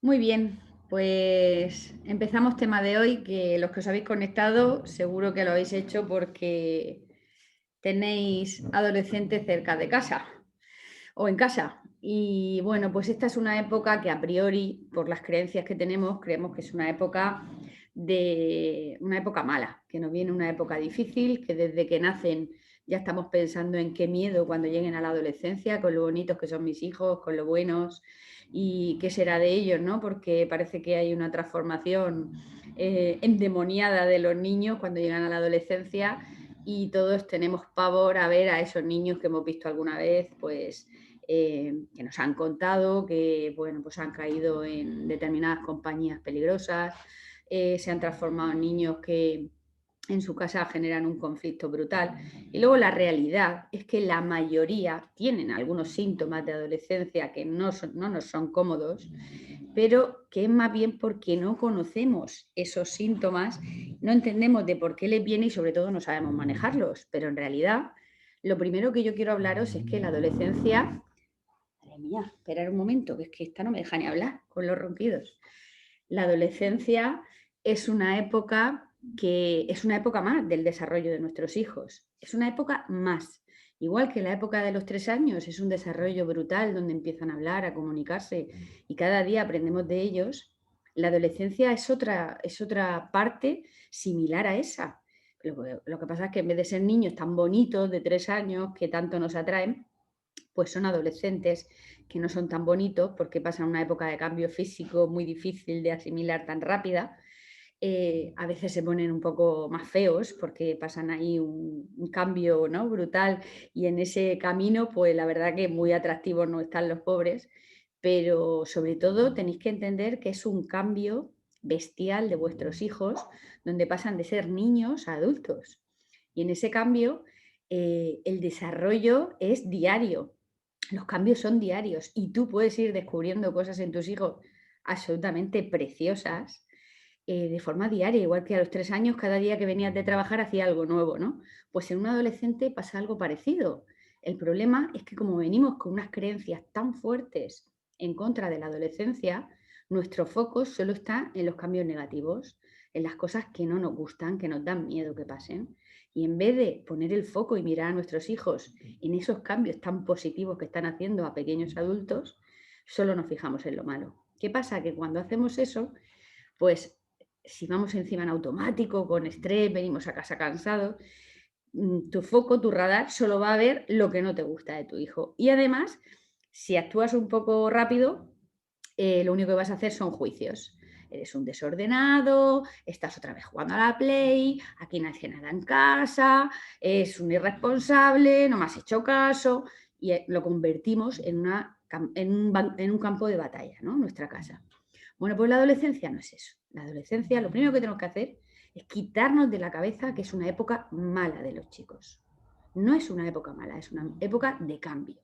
Muy bien, pues empezamos tema de hoy, que los que os habéis conectado seguro que lo habéis hecho porque tenéis adolescentes cerca de casa o en casa. Y bueno, pues esta es una época que a priori, por las creencias que tenemos, creemos que es una época mala, que nos viene una época difícil, que desde que nacen ya estamos pensando en qué miedo cuando lleguen a la adolescencia, con lo bonitos que son mis hijos, con lo buenos y qué será de ellos, ¿no? Porque parece que hay una transformación endemoniada de los niños cuando llegan a la adolescencia y todos tenemos pavor a ver a esos niños que hemos visto alguna vez, pues que nos han contado que bueno, pues han caído en determinadas compañías peligrosas, se han transformado en niños que en su casa generan un conflicto brutal. Y luego la realidad es que la mayoría tienen algunos síntomas de adolescencia que no nos son cómodos, pero que es más bien porque no conocemos esos síntomas, no entendemos de por qué les viene y sobre todo no sabemos manejarlos. Pero en realidad, lo primero que yo quiero hablaros es que la adolescencia... Madre mía, esperar un momento, que es que esta no me deja ni hablar con los ronquidos. La adolescencia es una época que es una época más del desarrollo de nuestros hijos. Es una época más. Igual que la época de los 3 años es un desarrollo brutal donde empiezan a hablar, a comunicarse y cada día aprendemos de ellos, la adolescencia es otra parte similar a esa. Lo que pasa es que en vez de ser niños tan bonitos de 3 años que tanto nos atraen, pues son adolescentes que no son tan bonitos porque pasan una época de cambio físico muy difícil de asimilar tan rápida. A veces se ponen un poco más feos porque pasan ahí un cambio, ¿no?, brutal, y en ese camino, pues la verdad que muy atractivos no están los pobres, pero sobre todo tenéis que entender que es un cambio bestial de vuestros hijos, donde pasan de ser niños a adultos. Y en ese cambio, el desarrollo es diario, los cambios son diarios y tú puedes ir descubriendo cosas en tus hijos absolutamente preciosas de forma diaria, igual que a los 3 años, cada día que venías de trabajar hacía algo nuevo, ¿no? Pues en un adolescente pasa algo parecido. El problema es que como venimos con unas creencias tan fuertes en contra de la adolescencia, nuestro foco solo está en los cambios negativos, en las cosas que no nos gustan, que nos dan miedo que pasen. Y en vez de poner el foco y mirar a nuestros hijos en esos cambios tan positivos que están haciendo a pequeños adultos, solo nos fijamos en lo malo. ¿Qué pasa? Que cuando hacemos eso, pues si vamos encima en automático, con estrés, venimos a casa cansados, tu foco, tu radar, solo va a ver lo que no te gusta de tu hijo. Y además, si actúas un poco rápido, lo único que vas a hacer son juicios. Eres un desordenado, estás otra vez jugando a la Play, aquí no hace nada en casa, es un irresponsable, no me has hecho caso, y lo convertimos en un campo de batalla, ¿no? Nuestra casa. Bueno, pues la adolescencia no es eso. La adolescencia, lo primero que tenemos que hacer es quitarnos de la cabeza que es una época mala de los chicos. No es una época mala, es una época de cambio.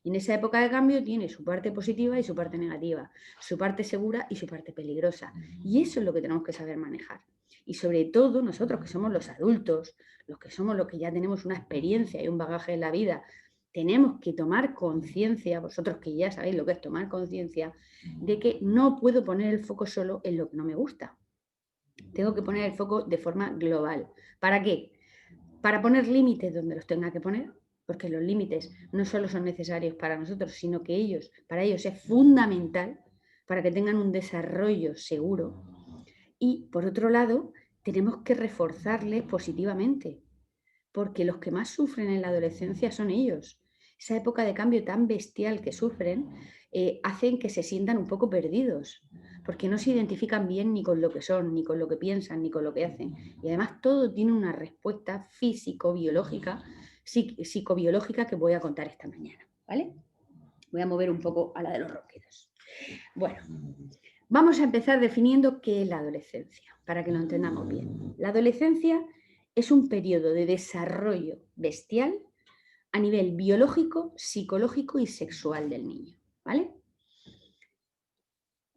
Y en esa época de cambio tiene su parte positiva y su parte negativa, su parte segura y su parte peligrosa. Y eso es lo que tenemos que saber manejar. Y sobre todo nosotros que somos los adultos, los que somos los que ya tenemos una experiencia y un bagaje en la vida, tenemos que tomar conciencia, vosotros que ya sabéis lo que es tomar conciencia, de que no puedo poner el foco solo en lo que no me gusta. Tengo que poner el foco de forma global. ¿Para qué? Para poner límites donde los tenga que poner, porque los límites no solo son necesarios para nosotros, sino que para ellos es fundamental para que tengan un desarrollo seguro. Y por otro lado, tenemos que reforzarles positivamente, porque los que más sufren en la adolescencia son ellos. Esa época de cambio tan bestial que sufren hacen que se sientan un poco perdidos, porque no se identifican bien ni con lo que son, ni con lo que piensan, ni con lo que hacen. Y además todo tiene una respuesta físico-biológica, psicobiológica que voy a contar esta mañana, ¿vale? Voy a mover un poco a la de los ronquidos. Bueno, vamos a empezar definiendo qué es la adolescencia, para que lo entendamos bien. La adolescencia es un periodo de desarrollo bestial a nivel biológico, psicológico y sexual del niño, ¿vale?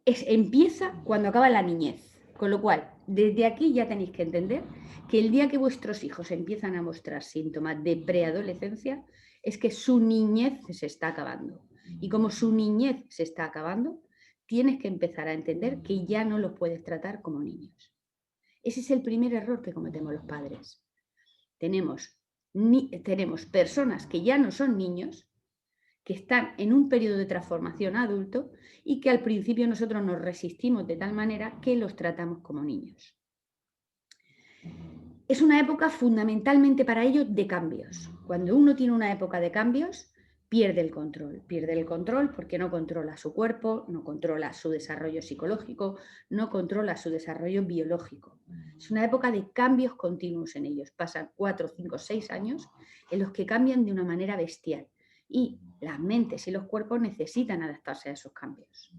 Empieza cuando acaba la niñez, con lo cual, desde aquí ya tenéis que entender que el día que vuestros hijos empiezan a mostrar síntomas de preadolescencia es que su niñez se está acabando. Y como su niñez se está acabando, tienes que empezar a entender que ya no los puedes tratar como niños. Ese es el primer error que cometemos los padres. Tenemos personas que ya no son niños, que están en un periodo de transformación a adulto y que al principio nosotros nos resistimos de tal manera que los tratamos como niños. Es una época fundamentalmente para ellos de cambios. Cuando uno tiene una época de cambios, pierde el control. Pierde el control porque no controla su cuerpo, no controla su desarrollo psicológico, no controla su desarrollo biológico. Es una época de cambios continuos en ellos. Pasan 4, 5, 6 años en los que cambian de una manera bestial. Y las mentes y los cuerpos necesitan adaptarse a esos cambios.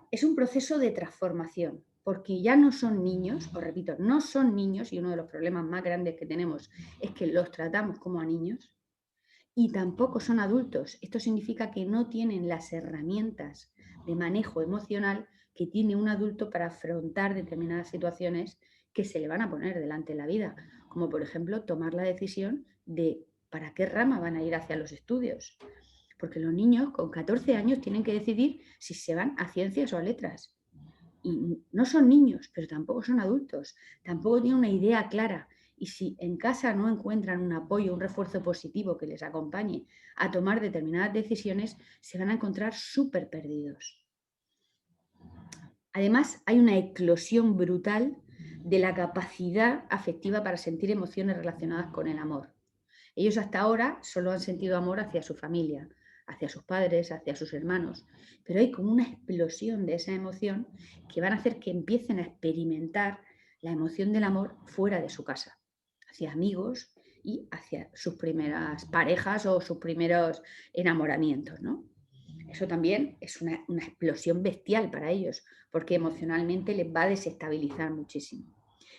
Es un proceso de transformación, porque ya no son niños, os repito, no son niños, y uno de los problemas más grandes que tenemos es que los tratamos como a niños, y tampoco son adultos. Esto significa que no tienen las herramientas de manejo emocional que tiene un adulto para afrontar determinadas situaciones que se le van a poner delante de la vida, como por ejemplo tomar la decisión de para qué rama van a ir hacia los estudios. Porque los niños con 14 años tienen que decidir si se van a ciencias o a letras. Y no son niños, pero tampoco son adultos, tampoco tienen una idea clara. Y si en casa no encuentran un apoyo, un refuerzo positivo que les acompañe a tomar determinadas decisiones, se van a encontrar súper perdidos. Además, hay una eclosión brutal de la capacidad afectiva para sentir emociones relacionadas con el amor. Ellos hasta ahora solo han sentido amor hacia su familia, hacia sus padres, hacia sus hermanos, pero hay como una explosión de esa emoción que van a hacer que empiecen a experimentar la emoción del amor fuera de su casa, hacia amigos y hacia sus primeras parejas o sus primeros enamoramientos, ¿no? Eso también es una explosión bestial para ellos, porque emocionalmente les va a desestabilizar muchísimo.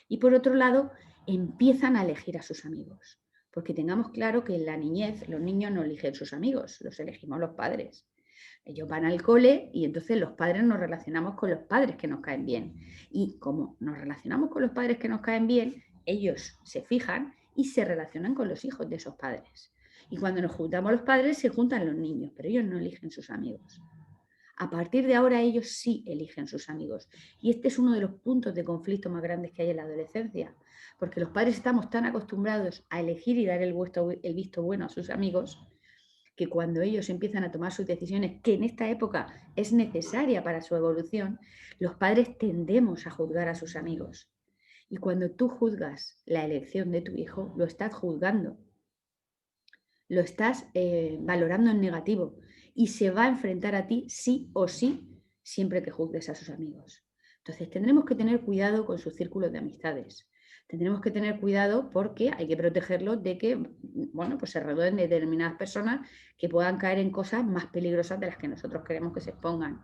Y por otro lado, empiezan a elegir a sus amigos, porque tengamos claro que en la niñez los niños no eligen sus amigos, los elegimos los padres. Ellos van al cole y entonces los padres nos relacionamos con los padres que nos caen bien. Y como nos relacionamos con los padres que nos caen bien, ellos se fijan y se relacionan con los hijos de esos padres. Y cuando nos juntamos los padres, se juntan los niños, pero ellos no eligen sus amigos. A partir de ahora ellos sí eligen sus amigos. Y este es uno de los puntos de conflicto más grandes que hay en la adolescencia, porque los padres estamos tan acostumbrados a elegir y dar el visto bueno a sus amigos, que cuando ellos empiezan a tomar sus decisiones, que en esta época es necesaria para su evolución, los padres tendemos a juzgar a sus amigos. Y cuando tú juzgas la elección de tu hijo, lo estás juzgando, lo estás valorando en negativo y se va a enfrentar a ti sí o sí siempre que juzgues a sus amigos. Entonces tendremos que tener cuidado con sus círculos de amistades. Tendremos que tener cuidado porque hay que protegerlos de que, bueno, pues se rodeen determinadas personas que puedan caer en cosas más peligrosas de las que nosotros queremos que se expongan.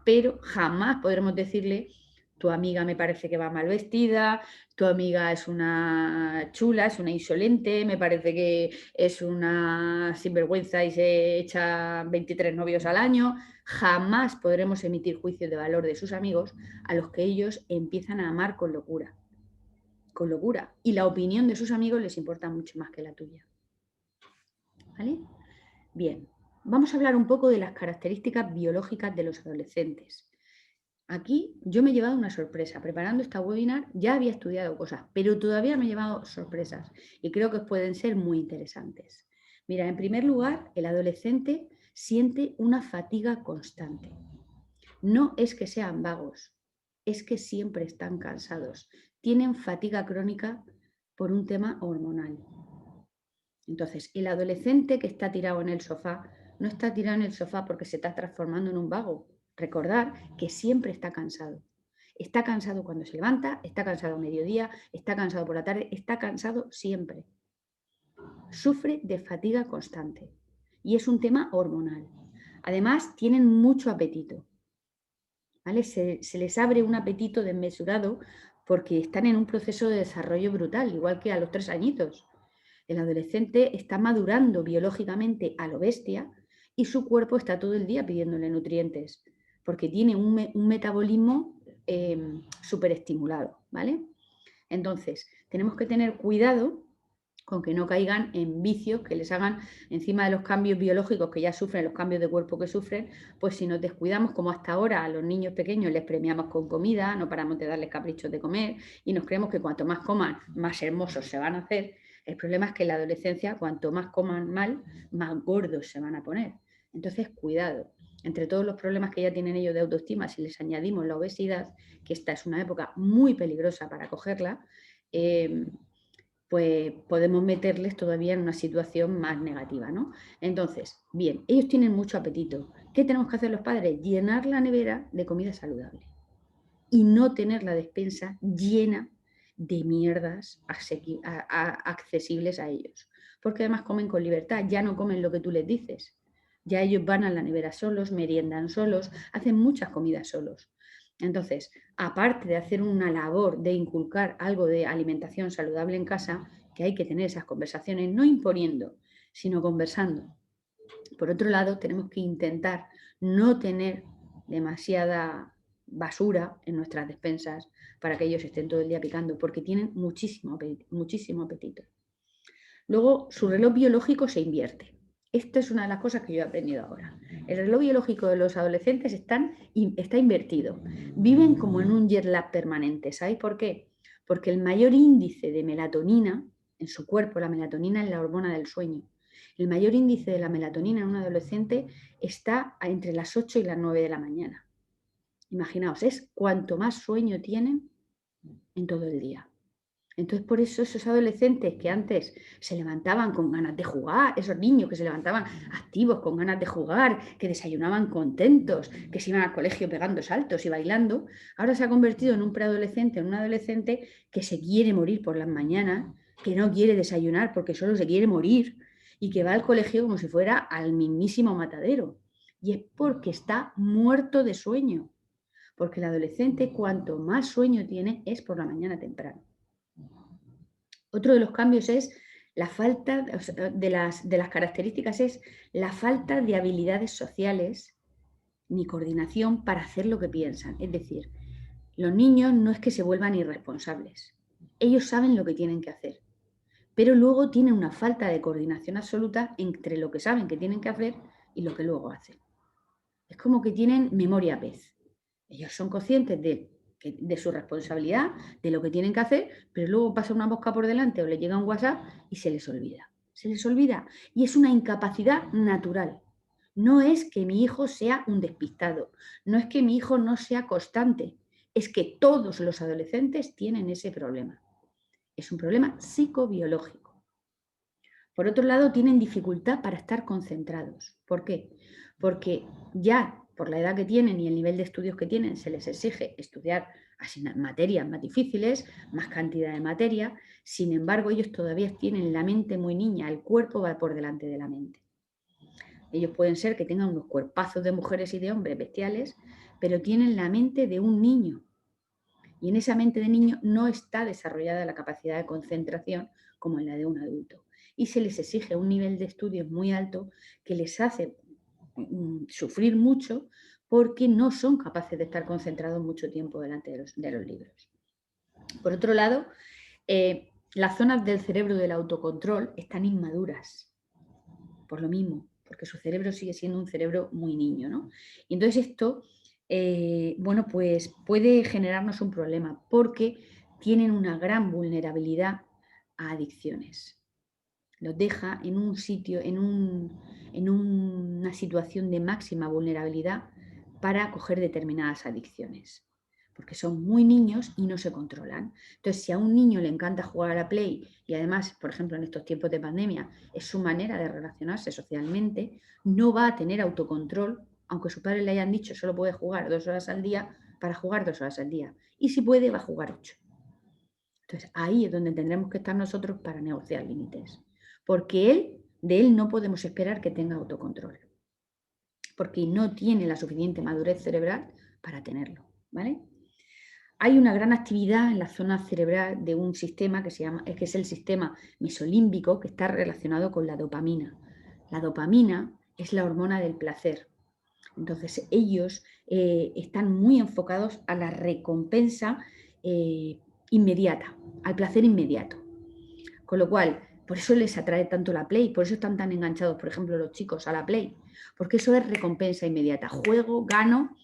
Pero jamás podremos decirle: tu amiga me parece que va mal vestida, tu amiga es una chula, es una insolente, me parece que es una sinvergüenza y se echa 23 novios al año. Jamás podremos emitir juicios de valor de sus amigos a los que ellos empiezan a amar con locura. Con locura. Y la opinión de sus amigos les importa mucho más que la tuya. ¿Vale? Bien, vamos a hablar un poco de las características biológicas de los adolescentes. Aquí yo me he llevado una sorpresa. Preparando esta webinar ya había estudiado cosas, pero todavía me he llevado sorpresas y creo que pueden ser muy interesantes. Mira, en primer lugar, el adolescente siente una fatiga constante. No es que sean vagos, es que siempre están cansados. Tienen fatiga crónica por un tema hormonal. Entonces, el adolescente que está tirado en el sofá no está tirado en el sofá porque se está transformando en un vago. Recordar que siempre está cansado. Está cansado cuando se levanta, está cansado a mediodía, está cansado por la tarde, está cansado siempre. Sufre de fatiga constante y es un tema hormonal. Además, tienen mucho apetito. ¿Vale? Se les abre un apetito desmesurado porque están en un proceso de desarrollo brutal, igual que a los 3 añitos. El adolescente está madurando biológicamente a lo bestia y su cuerpo está todo el día pidiéndole nutrientes, porque tiene un metabolismo superestimulado, ¿vale? Entonces, tenemos que tener cuidado con que no caigan en vicios que les hagan, encima de los cambios biológicos que ya sufren, los cambios de cuerpo que sufren, pues si nos descuidamos, como hasta ahora a los niños pequeños les premiamos con comida, no paramos de darles caprichos de comer y nos creemos que cuanto más coman, más hermosos se van a hacer. El problema es que en la adolescencia, cuanto más coman mal, más gordos se van a poner. Entonces, cuidado. Entre todos los problemas que ya tienen ellos de autoestima, si les añadimos la obesidad, que esta es una época muy peligrosa para cogerla, pues podemos meterles todavía en una situación más negativa, ¿no? Entonces, bien, ellos tienen mucho apetito. ¿Qué tenemos que hacer los padres? Llenar la nevera de comida saludable y no tener la despensa llena de mierdas accesibles a ellos. Porque además comen con libertad, ya no comen lo que tú les dices. Ya ellos van a la nevera solos, meriendan solos, hacen muchas comidas solos. Entonces, aparte de hacer una labor de inculcar algo de alimentación saludable en casa, que hay que tener esas conversaciones, no imponiendo, sino conversando. Por otro lado, tenemos que intentar no tener demasiada basura en nuestras despensas para que ellos estén todo el día picando, porque tienen muchísimo apetito. Luego, su reloj biológico se invierte. Esta es una de las cosas que yo he aprendido ahora. El reloj biológico de los adolescentes está invertido. Viven como en un jet lag permanente. ¿Sabéis por qué? Porque el mayor índice de melatonina en su cuerpo, la melatonina es la hormona del sueño. El mayor índice de la melatonina en un adolescente está entre las 8 y las 9 de la mañana. Imaginaos, es cuanto más sueño tienen en todo el día. Entonces, por eso esos adolescentes que antes se levantaban con ganas de jugar, esos niños que se levantaban activos, con ganas de jugar, que desayunaban contentos, que se iban al colegio pegando saltos y bailando, ahora se ha convertido en un preadolescente, en un adolescente que se quiere morir por las mañanas, que no quiere desayunar porque solo se quiere morir y que va al colegio como si fuera al mismísimo matadero. Y es porque está muerto de sueño. Porque el adolescente, cuanto más sueño tiene, es por la mañana temprano. Otro de los cambios es la falta de las características es la falta de habilidades sociales ni coordinación para hacer lo que piensan. Es decir, los niños no es que se vuelvan irresponsables. Ellos saben lo que tienen que hacer, pero luego tienen una falta de coordinación absoluta entre lo que saben que tienen que hacer y lo que luego hacen. Es como que tienen memoria pez. Ellos son conscientes de su responsabilidad, de lo que tienen que hacer, pero luego pasa una mosca por delante o les llega un WhatsApp y se les olvida. Se les olvida. Y es una incapacidad natural. No es que mi hijo sea un despistado, no es que mi hijo no sea constante, es que todos los adolescentes tienen ese problema. Es un problema psicobiológico. Por otro lado, tienen dificultad para estar concentrados. ¿Por qué? Porque ya por la edad que tienen y el nivel de estudios que tienen, se les exige estudiar materias más difíciles, más cantidad de materia. Sin embargo, ellos todavía tienen la mente muy niña, el cuerpo va por delante de la mente. Ellos pueden ser que tengan unos cuerpazos de mujeres y de hombres bestiales, pero tienen la mente de un niño. Y en esa mente de niño no está desarrollada la capacidad de concentración como en la de un adulto. Y se les exige un nivel de estudios muy alto que les hace sufrir mucho porque no son capaces de estar concentrados mucho tiempo delante de los libros. Por otro lado, las zonas del cerebro del autocontrol están inmaduras, por lo mismo, porque su cerebro sigue siendo un cerebro muy niño, ¿no? Y entonces esto, bueno, pues puede generarnos un problema porque tienen una gran vulnerabilidad a adicciones. Los deja en un sitio, en una situación de máxima vulnerabilidad para coger determinadas adicciones, porque son muy niños y no se controlan. Entonces, si a un niño le encanta jugar a la Play y además, por ejemplo, en estos tiempos de pandemia, es su manera de relacionarse socialmente, no va a tener autocontrol, aunque sus padres le hayan dicho solo puede jugar 2 horas al día, para jugar 2 horas al día. Y si puede, va a jugar 8. Entonces, ahí es donde tendremos que estar nosotros para negociar límites. Porque de él no podemos esperar que tenga autocontrol. Porque no tiene la suficiente madurez cerebral para tenerlo, ¿vale? Hay una gran actividad en la zona cerebral de un sistema que es el sistema mesolímbico, que está relacionado con la dopamina. La dopamina es la hormona del placer. Entonces, ellos están muy enfocados a la recompensa inmediata, al placer inmediato. Con lo cual, Por eso les atrae tanto la Play, por eso están tan enganchados, por ejemplo, los chicos a la Play, porque eso es recompensa inmediata. Juego, gano,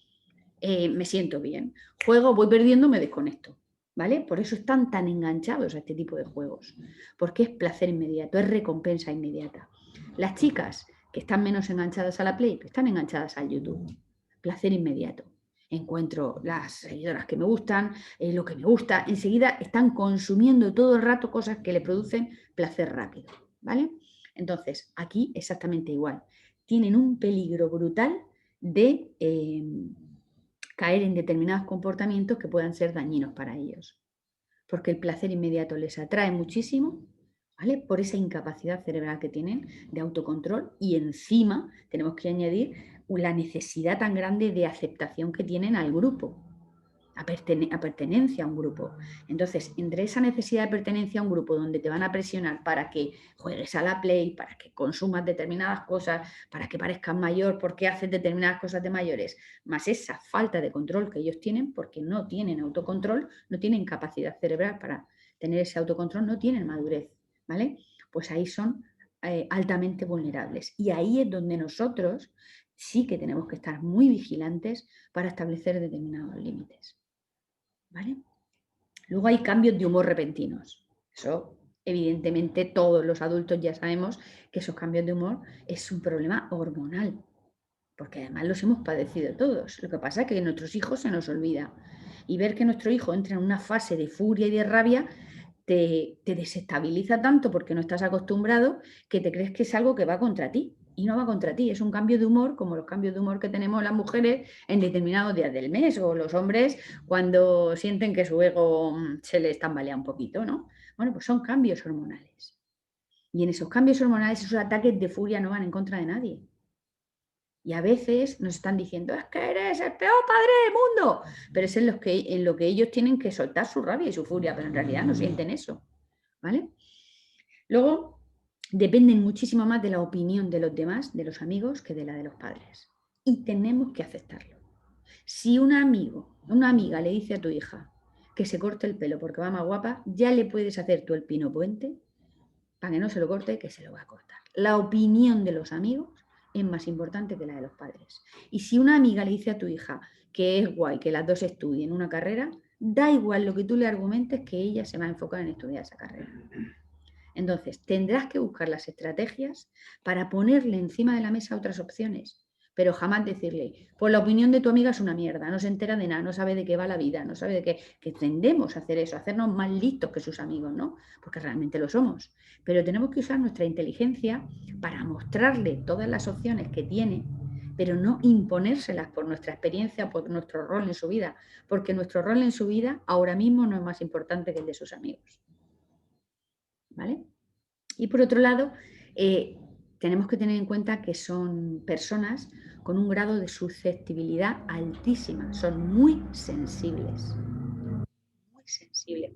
me siento bien. Juego, voy perdiendo, me desconecto. ¿Vale? Por eso están tan enganchados a este tipo de juegos, porque es placer inmediato, es recompensa inmediata. Las chicas que están menos enganchadas a la Play, están enganchadas al YouTube. Placer inmediato. Encuentro las seguidoras que me gustan, lo que me gusta, enseguida están consumiendo todo el rato cosas que le producen placer rápido, ¿vale? Entonces, aquí exactamente igual. Tienen un peligro brutal de caer en determinados comportamientos que puedan ser dañinos para ellos, porque el placer inmediato les atrae muchísimo, ¿vale? Por esa incapacidad cerebral que tienen de autocontrol, y encima tenemos que añadir la necesidad tan grande de aceptación que tienen al grupo, a pertenencia a un grupo. Entonces, entre esa necesidad de pertenencia a un grupo donde te van a presionar para que juegues a la Play, para que consumas determinadas cosas, para que parezcas mayor porque haces determinadas cosas de mayores, más esa falta de control que ellos tienen porque no tienen autocontrol, no tienen capacidad cerebral para tener ese autocontrol, no tienen madurez, ¿vale? Pues ahí son altamente vulnerables. Y ahí es donde nosotros sí que tenemos que estar muy vigilantes para establecer determinados límites. ¿Vale? Luego hay cambios de humor repentinos. Eso, evidentemente, todos los adultos ya sabemos que esos cambios de humor es un problema hormonal, porque además los hemos padecido todos. Lo que pasa es que a nuestros hijos se nos olvida. Y ver que nuestro hijo entra en una fase de furia y de rabia te desestabiliza tanto porque no estás acostumbrado, que te crees que es algo que va contra ti. Y no va contra ti, es un cambio de humor, como los cambios de humor que tenemos las mujeres en determinados días del mes, o los hombres cuando sienten que su ego se les tambalea un poquito, ¿no? Bueno, pues son cambios hormonales. Y en esos cambios hormonales, esos ataques de furia no van en contra de nadie. Y a veces nos están diciendo, es que eres el peor padre del mundo. Pero es en lo que ellos tienen que soltar su rabia y su furia, pero en realidad no sienten eso. ¿Vale? Luego, dependen muchísimo más de la opinión de los demás, de los amigos, que de la de los padres. Y tenemos que aceptarlo. Si un amigo, una amiga le dice a tu hija que se corte el pelo porque va más guapa, ya le puedes hacer tú el pino puente para que no se lo corte, que se lo va a cortar. La opinión de los amigos es más importante que la de los padres. Y si una amiga le dice a tu hija que es guay que las dos estudien una carrera, da igual lo que tú le argumentes, que ella se va a enfocar en estudiar esa carrera. Entonces, tendrás que buscar las estrategias para ponerle encima de la mesa otras opciones, pero jamás decirle, pues la opinión de tu amiga es una mierda, no se entera de nada, no sabe de qué va la vida, no sabe de qué, que tendemos a hacer eso, a hacernos más listos que sus amigos, ¿no? Porque realmente lo somos. Pero tenemos que usar nuestra inteligencia para mostrarle todas las opciones que tiene, pero no imponérselas por nuestra experiencia, por nuestro rol en su vida, porque nuestro rol en su vida ahora mismo no es más importante que el de sus amigos. ¿Vale? Y por otro lado, tenemos que tener en cuenta que son personas con un grado de susceptibilidad altísima, son muy sensibles,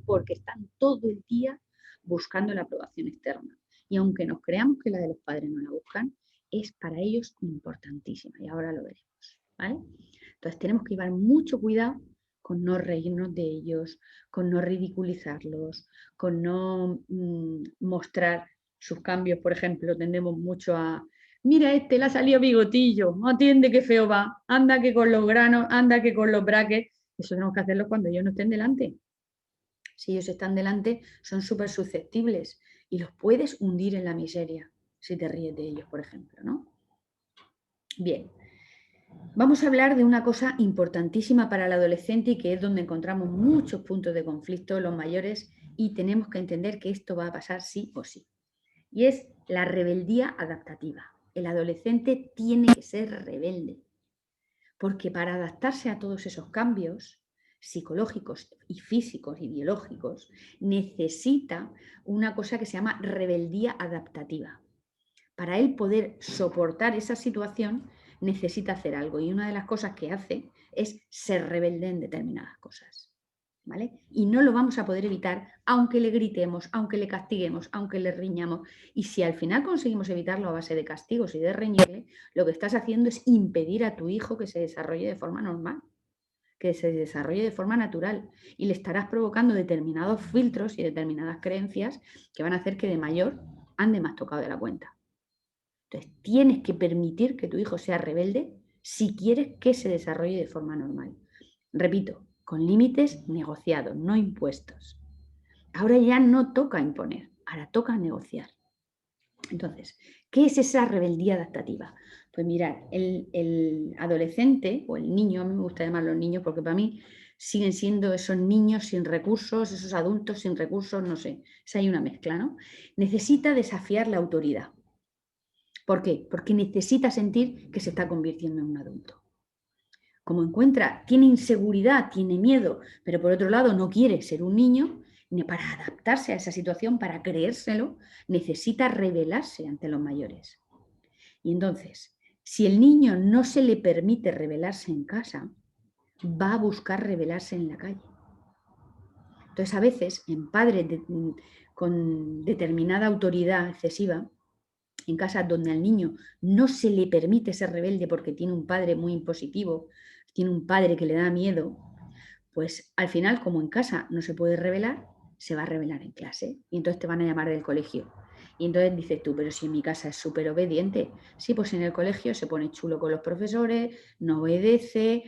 porque están todo el día buscando la aprobación externa. Y aunque nos creamos que la de los padres no la buscan, es para ellos importantísima, y ahora lo veremos. ¿Vale? Entonces tenemos que llevar mucho cuidado con no reírnos de ellos, con no ridiculizarlos, con no mostrar sus cambios. Por ejemplo, tendemos mucho a, mira, este le ha salido bigotillo, no atiende qué feo va, anda que con los granos, anda que con los brackets. Eso tenemos que hacerlo cuando ellos no estén delante. Si ellos están delante, son súper susceptibles y los puedes hundir en la miseria si te ríes de ellos, por ejemplo, ¿no? Bien, vamos a hablar de una cosa importantísima para el adolescente y que es donde encontramos muchos puntos de conflicto los mayores, y tenemos que entender que esto va a pasar sí o sí. Y es la rebeldía adaptativa. El adolescente tiene que ser rebelde, porque para adaptarse a todos esos cambios psicológicos y físicos y biológicos, necesita una cosa que se llama rebeldía adaptativa. Para él poder soportar esa situación, necesita hacer algo, y una de las cosas que hace es ser rebelde en determinadas cosas. ¿Vale? Y no lo vamos a poder evitar aunque le gritemos, aunque le castiguemos, aunque le riñamos. Y si al final conseguimos evitarlo a base de castigos y de reñirle, lo que estás haciendo es impedir a tu hijo que se desarrolle de forma normal, que se desarrolle de forma natural, y le estarás provocando determinados filtros y determinadas creencias que van a hacer que de mayor ande más tocado de la cuenta. Entonces, tienes que permitir que tu hijo sea rebelde si quieres que se desarrolle de forma normal. Repito, con límites negociados, no impuestos. Ahora ya no toca imponer, ahora toca negociar. Entonces, ¿qué es esa rebeldía adaptativa? Pues mirad, el adolescente o el niño, a mí me gusta llamarlos niños porque para mí siguen siendo esos niños sin recursos, esos adultos sin recursos, no sé, hay una mezcla, ¿no? Necesita desafiar la autoridad. ¿Por qué? Porque necesita sentir que se está convirtiendo en un adulto. Como tiene inseguridad, tiene miedo, pero por otro lado no quiere ser un niño, para adaptarse a esa situación, para creérselo, necesita rebelarse ante los mayores. Y entonces, si el niño no se le permite rebelarse en casa, va a buscar rebelarse en la calle. Entonces, a veces, en padres con determinada autoridad excesiva, en casas donde al niño no se le permite ser rebelde porque tiene un padre muy impositivo, tiene un padre que le da miedo, pues al final, como en casa no se puede rebelar, se va a rebelar en clase y entonces te van a llamar del colegio. Y entonces dices tú, pero si en mi casa es súper obediente. Sí, pues en el colegio se pone chulo con los profesores, no obedece,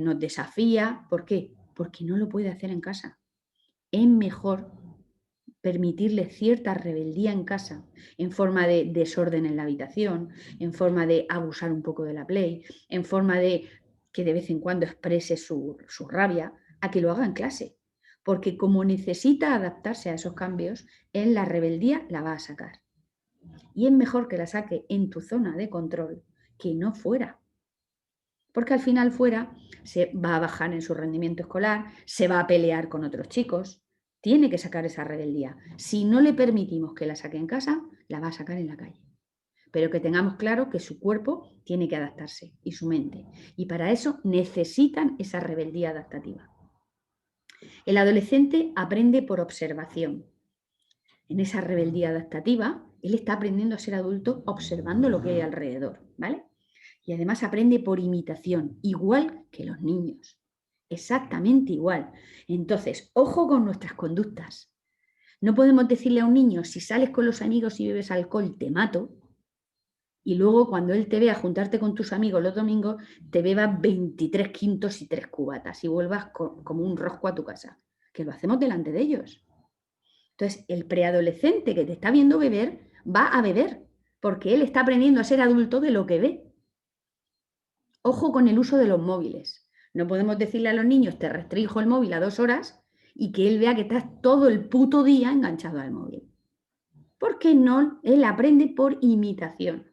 nos desafía. ¿Por qué? Porque no lo puede hacer en casa. Es mejor permitirle cierta rebeldía en casa, en forma de desorden en la habitación, en forma de abusar un poco de la Play, en forma de que de vez en cuando exprese su rabia, a que lo haga en clase. Porque como necesita adaptarse a esos cambios, en la rebeldía la va a sacar. Y es mejor que la saque en tu zona de control que no fuera. Porque al final fuera se va a bajar en su rendimiento escolar, se va a pelear con otros chicos, tiene que sacar esa rebeldía. Si no le permitimos que la saque en casa, la va a sacar en la calle. Pero que tengamos claro que su cuerpo tiene que adaptarse y su mente. Y para eso necesitan esa rebeldía adaptativa. El adolescente aprende por observación. En esa rebeldía adaptativa, él está aprendiendo a ser adulto observando lo que hay alrededor, ¿vale? Y además aprende por imitación, igual que los niños. Exactamente igual. Entonces, ojo con nuestras conductas. No podemos decirle a un niño, si sales con los amigos y bebes alcohol, te mato. Y luego cuando él te vea juntarte con tus amigos los domingos, te bebas 23 quintos y 3 cubatas y vuelvas como un rosco a tu casa. Que lo hacemos delante de ellos. Entonces, el preadolescente que te está viendo beber, va a beber, porque él está aprendiendo a ser adulto de lo que ve. Ojo con el uso de los móviles. No podemos decirle a los niños, te restringo el móvil a 2 horas y que él vea que estás todo el puto día enganchado al móvil. Porque no, él aprende por imitación.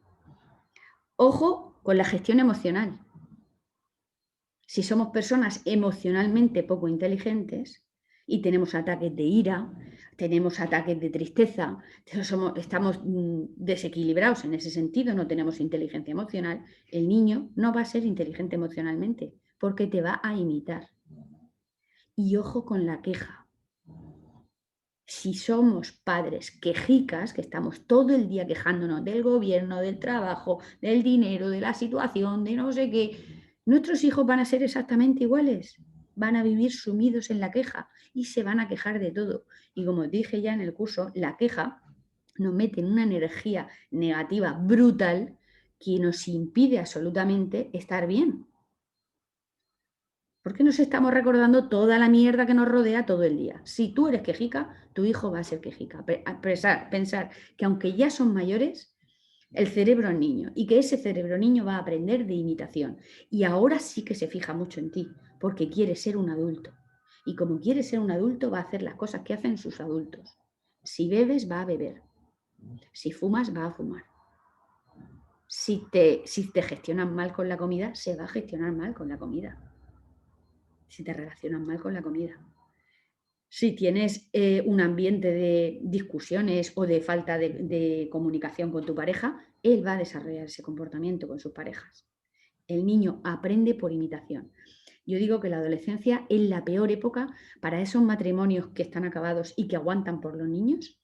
Ojo con la gestión emocional. Si somos personas emocionalmente poco inteligentes y tenemos ataques de ira, tenemos ataques de tristeza, estamos desequilibrados en ese sentido, no tenemos inteligencia emocional, el niño no va a ser inteligente emocionalmente porque te va a imitar. Y ojo con la queja. Si somos padres quejicas, que estamos todo el día quejándonos del gobierno, del trabajo, del dinero, de la situación, de no sé qué, nuestros hijos van a ser exactamente iguales. Van a vivir sumidos en la queja y se van a quejar de todo. Y como dije ya en el curso, la queja nos mete en una energía negativa brutal que nos impide absolutamente estar bien. ¿Por qué nos estamos recordando toda la mierda que nos rodea todo el día? Si tú eres quejica, tu hijo va a ser quejica. Pensar que aunque ya son mayores, el cerebro es niño y que ese cerebro niño va a aprender de imitación. Y ahora sí que se fija mucho en ti, porque quiere ser un adulto. Y como quiere ser un adulto, va a hacer las cosas que hacen sus adultos. Si bebes, va a beber. Si fumas, va a fumar. Si te gestionas mal con la comida, se va a gestionar mal con la comida. Si te relacionas mal con la comida. Si tienes un ambiente de discusiones o de falta de comunicación con tu pareja, él va a desarrollar ese comportamiento con sus parejas. El niño aprende por imitación. Yo digo que la adolescencia es la peor época para esos matrimonios que están acabados y que aguantan por los niños,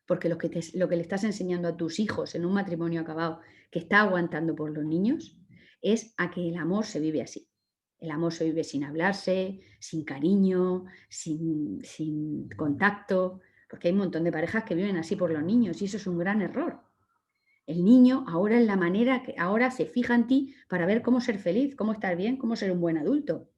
porque lo que le estás enseñando a tus hijos en un matrimonio acabado que está aguantando por los niños es a que el amor se vive así. El amor se vive sin hablarse, sin cariño, sin contacto, Porque hay un montón de parejas que viven así por los niños y eso es un gran error. El niño ahora es la manera que ahora se fija en ti para ver cómo ser feliz, cómo estar bien, cómo ser un buen adulto.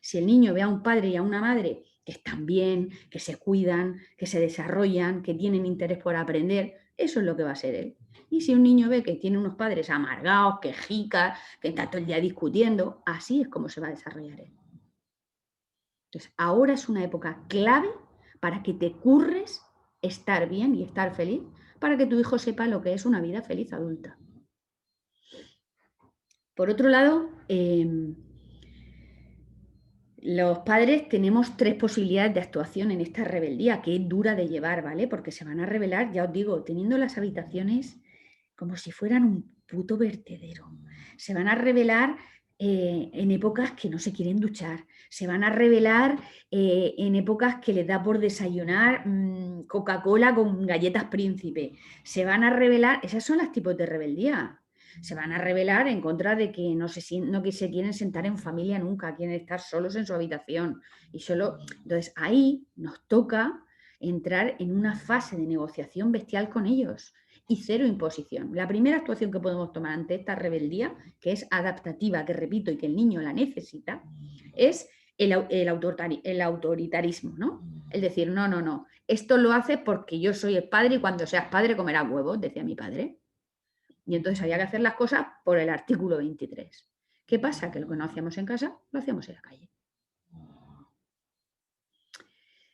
Si el niño ve a un padre y a una madre que están bien, que se cuidan, que se desarrollan, que tienen interés por aprender, eso es lo que va a ser él. Y si un niño ve que tiene unos padres amargados, quejicas, que está todo el día discutiendo, así es como se va a desarrollar él. Entonces, ahora es una época clave para que te curres estar bien y estar feliz, para que tu hijo sepa lo que es una vida feliz adulta. Por otro lado, los padres tenemos 3 posibilidades de actuación en esta rebeldía, que es dura de llevar, ¿vale? Porque se van a rebelar, ya os digo, teniendo las habitaciones como si fueran un puto vertedero. Se van a rebelar en épocas que no se quieren duchar. Se van a rebelar en épocas que les da por desayunar Coca-Cola con galletas príncipe. Se van a rebelar, esas son las tipos de rebeldía. Se van a rebelar en contra de que no que se quieren sentar en familia nunca, quieren estar solos en su habitación. Y solo, entonces ahí nos toca entrar en una fase de negociación bestial con ellos y cero imposición. La primera actuación que podemos tomar ante esta rebeldía, que es adaptativa, que repito, y que el niño la necesita, es el autoritarismo, ¿no? Es decir, no, esto lo haces porque yo soy el padre y cuando seas padre comerás huevos, decía mi padre. Y entonces había que hacer las cosas por el artículo 23. ¿Qué pasa? Que lo que no hacíamos en casa, lo hacíamos en la calle.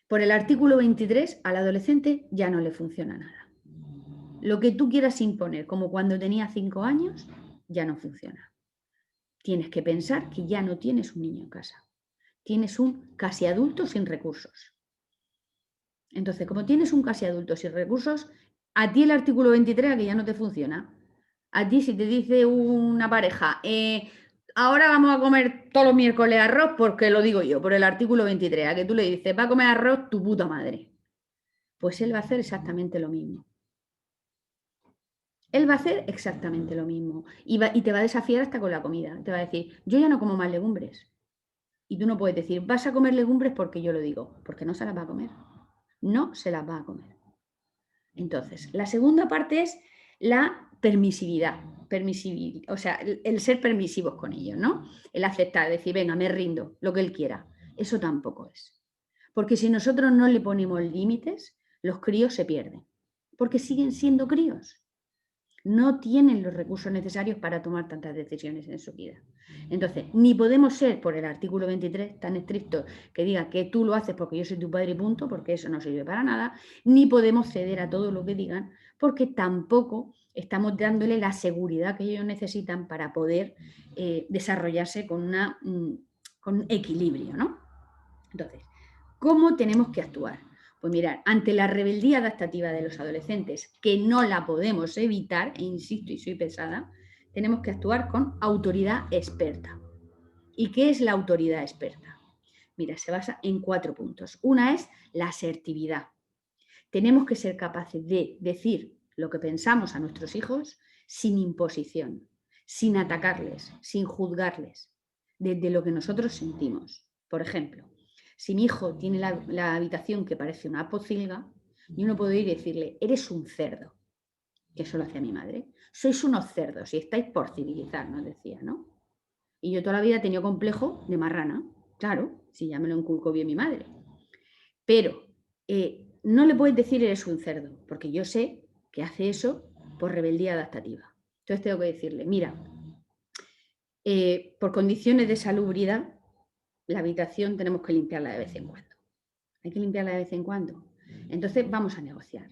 Por el artículo 23, al adolescente ya no le funciona nada. Lo que tú quieras imponer, como cuando tenía 5 años, ya no funciona. Tienes que pensar que ya no tienes un niño en casa. Tienes un casi adulto sin recursos. Entonces, como tienes un casi adulto sin recursos, a ti el artículo 23 a que ya no te funciona. A ti si te dice una pareja, ahora vamos a comer todos los miércoles arroz, porque lo digo yo, por el artículo 23, a que tú le dices, va a comer arroz tu puta madre. Pues él va a hacer exactamente lo mismo. Él va a hacer exactamente lo mismo y te va a desafiar hasta con la comida. Te va a decir, yo ya no como más legumbres. Y tú no puedes decir, vas a comer legumbres porque yo lo digo, porque no se las va a comer. No se las va a comer. Entonces, la segunda parte es la permisividad, o sea, el ser permisivos con ellos, ¿no? El aceptar, decir, venga, me rindo, lo que él quiera. Eso tampoco es. Porque si nosotros no le ponemos límites, los críos se pierden, porque siguen siendo críos. No tienen los recursos necesarios para tomar tantas decisiones en su vida. Entonces, ni podemos ser, por el artículo 23, tan estrictos que diga que tú lo haces porque yo soy tu padre y punto, porque eso no sirve para nada, ni podemos ceder a todo lo que digan, porque tampoco estamos dándole la seguridad que ellos necesitan para poder desarrollarse con un equilibrio, ¿no? Entonces, ¿cómo tenemos que actuar? Pues mirar, ante la rebeldía adaptativa de los adolescentes, que no la podemos evitar, e insisto y soy pesada, tenemos que actuar con autoridad experta. ¿Y qué es la autoridad experta? Mira, se basa en 4 puntos. Una es la asertividad. Tenemos que ser capaces de decir lo que pensamos a nuestros hijos sin imposición, sin atacarles, sin juzgarles, desde lo que nosotros sentimos. Por ejemplo, si mi hijo tiene la habitación que parece una pocilga, yo no puedo ir y decirle, eres un cerdo, que eso lo hacía mi madre. Sois unos cerdos y estáis por civilizar, nos decía, ¿no? Y yo toda la vida he tenido complejo de marrana, claro, si ya me lo inculcó bien mi madre. Pero no le puedes decir eres un cerdo, porque yo sé que hace eso por rebeldía adaptativa. Entonces tengo que decirle, mira, por condiciones de salubridad, la habitación tenemos que limpiarla de vez en cuando. Hay que limpiarla de vez en cuando. Entonces vamos a negociar.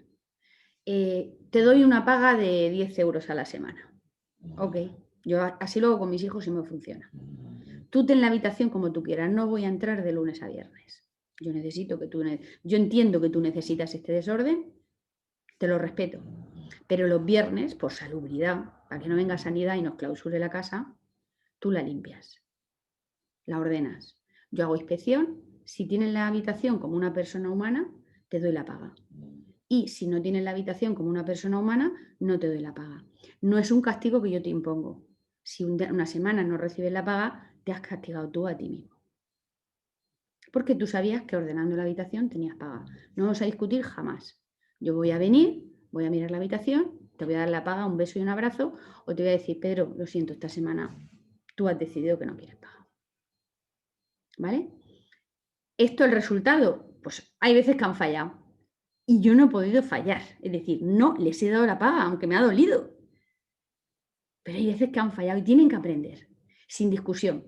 Te doy una paga de 10 euros a la semana. Ok, yo así lo hago con mis hijos y me funciona. Tú ten la habitación como tú quieras, no voy a entrar de lunes a viernes. Yo entiendo que tú necesitas este desorden, te lo respeto. Pero los viernes, por salubridad, para que no venga sanidad y nos clausure la casa, tú la limpias, la ordenas. Yo hago inspección, si tienes la habitación como una persona humana, te doy la paga. Y si no tienes la habitación como una persona humana, no te doy la paga. No es un castigo que yo te impongo. Si una semana no recibes la paga, te has castigado tú a ti mismo. Porque tú sabías que ordenando la habitación tenías paga. No vamos a discutir jamás. Yo voy a venir, voy a mirar la habitación, te voy a dar la paga, un beso y un abrazo, o te voy a decir, Pedro, lo siento, esta semana tú has decidido que no quieres paga. ¿Vale? ¿Esto el resultado? Pues hay veces que han fallado. Y yo no he podido fallar. Es decir, no les he dado la paga, aunque me ha dolido. Pero hay veces que han fallado y tienen que aprender, sin discusión.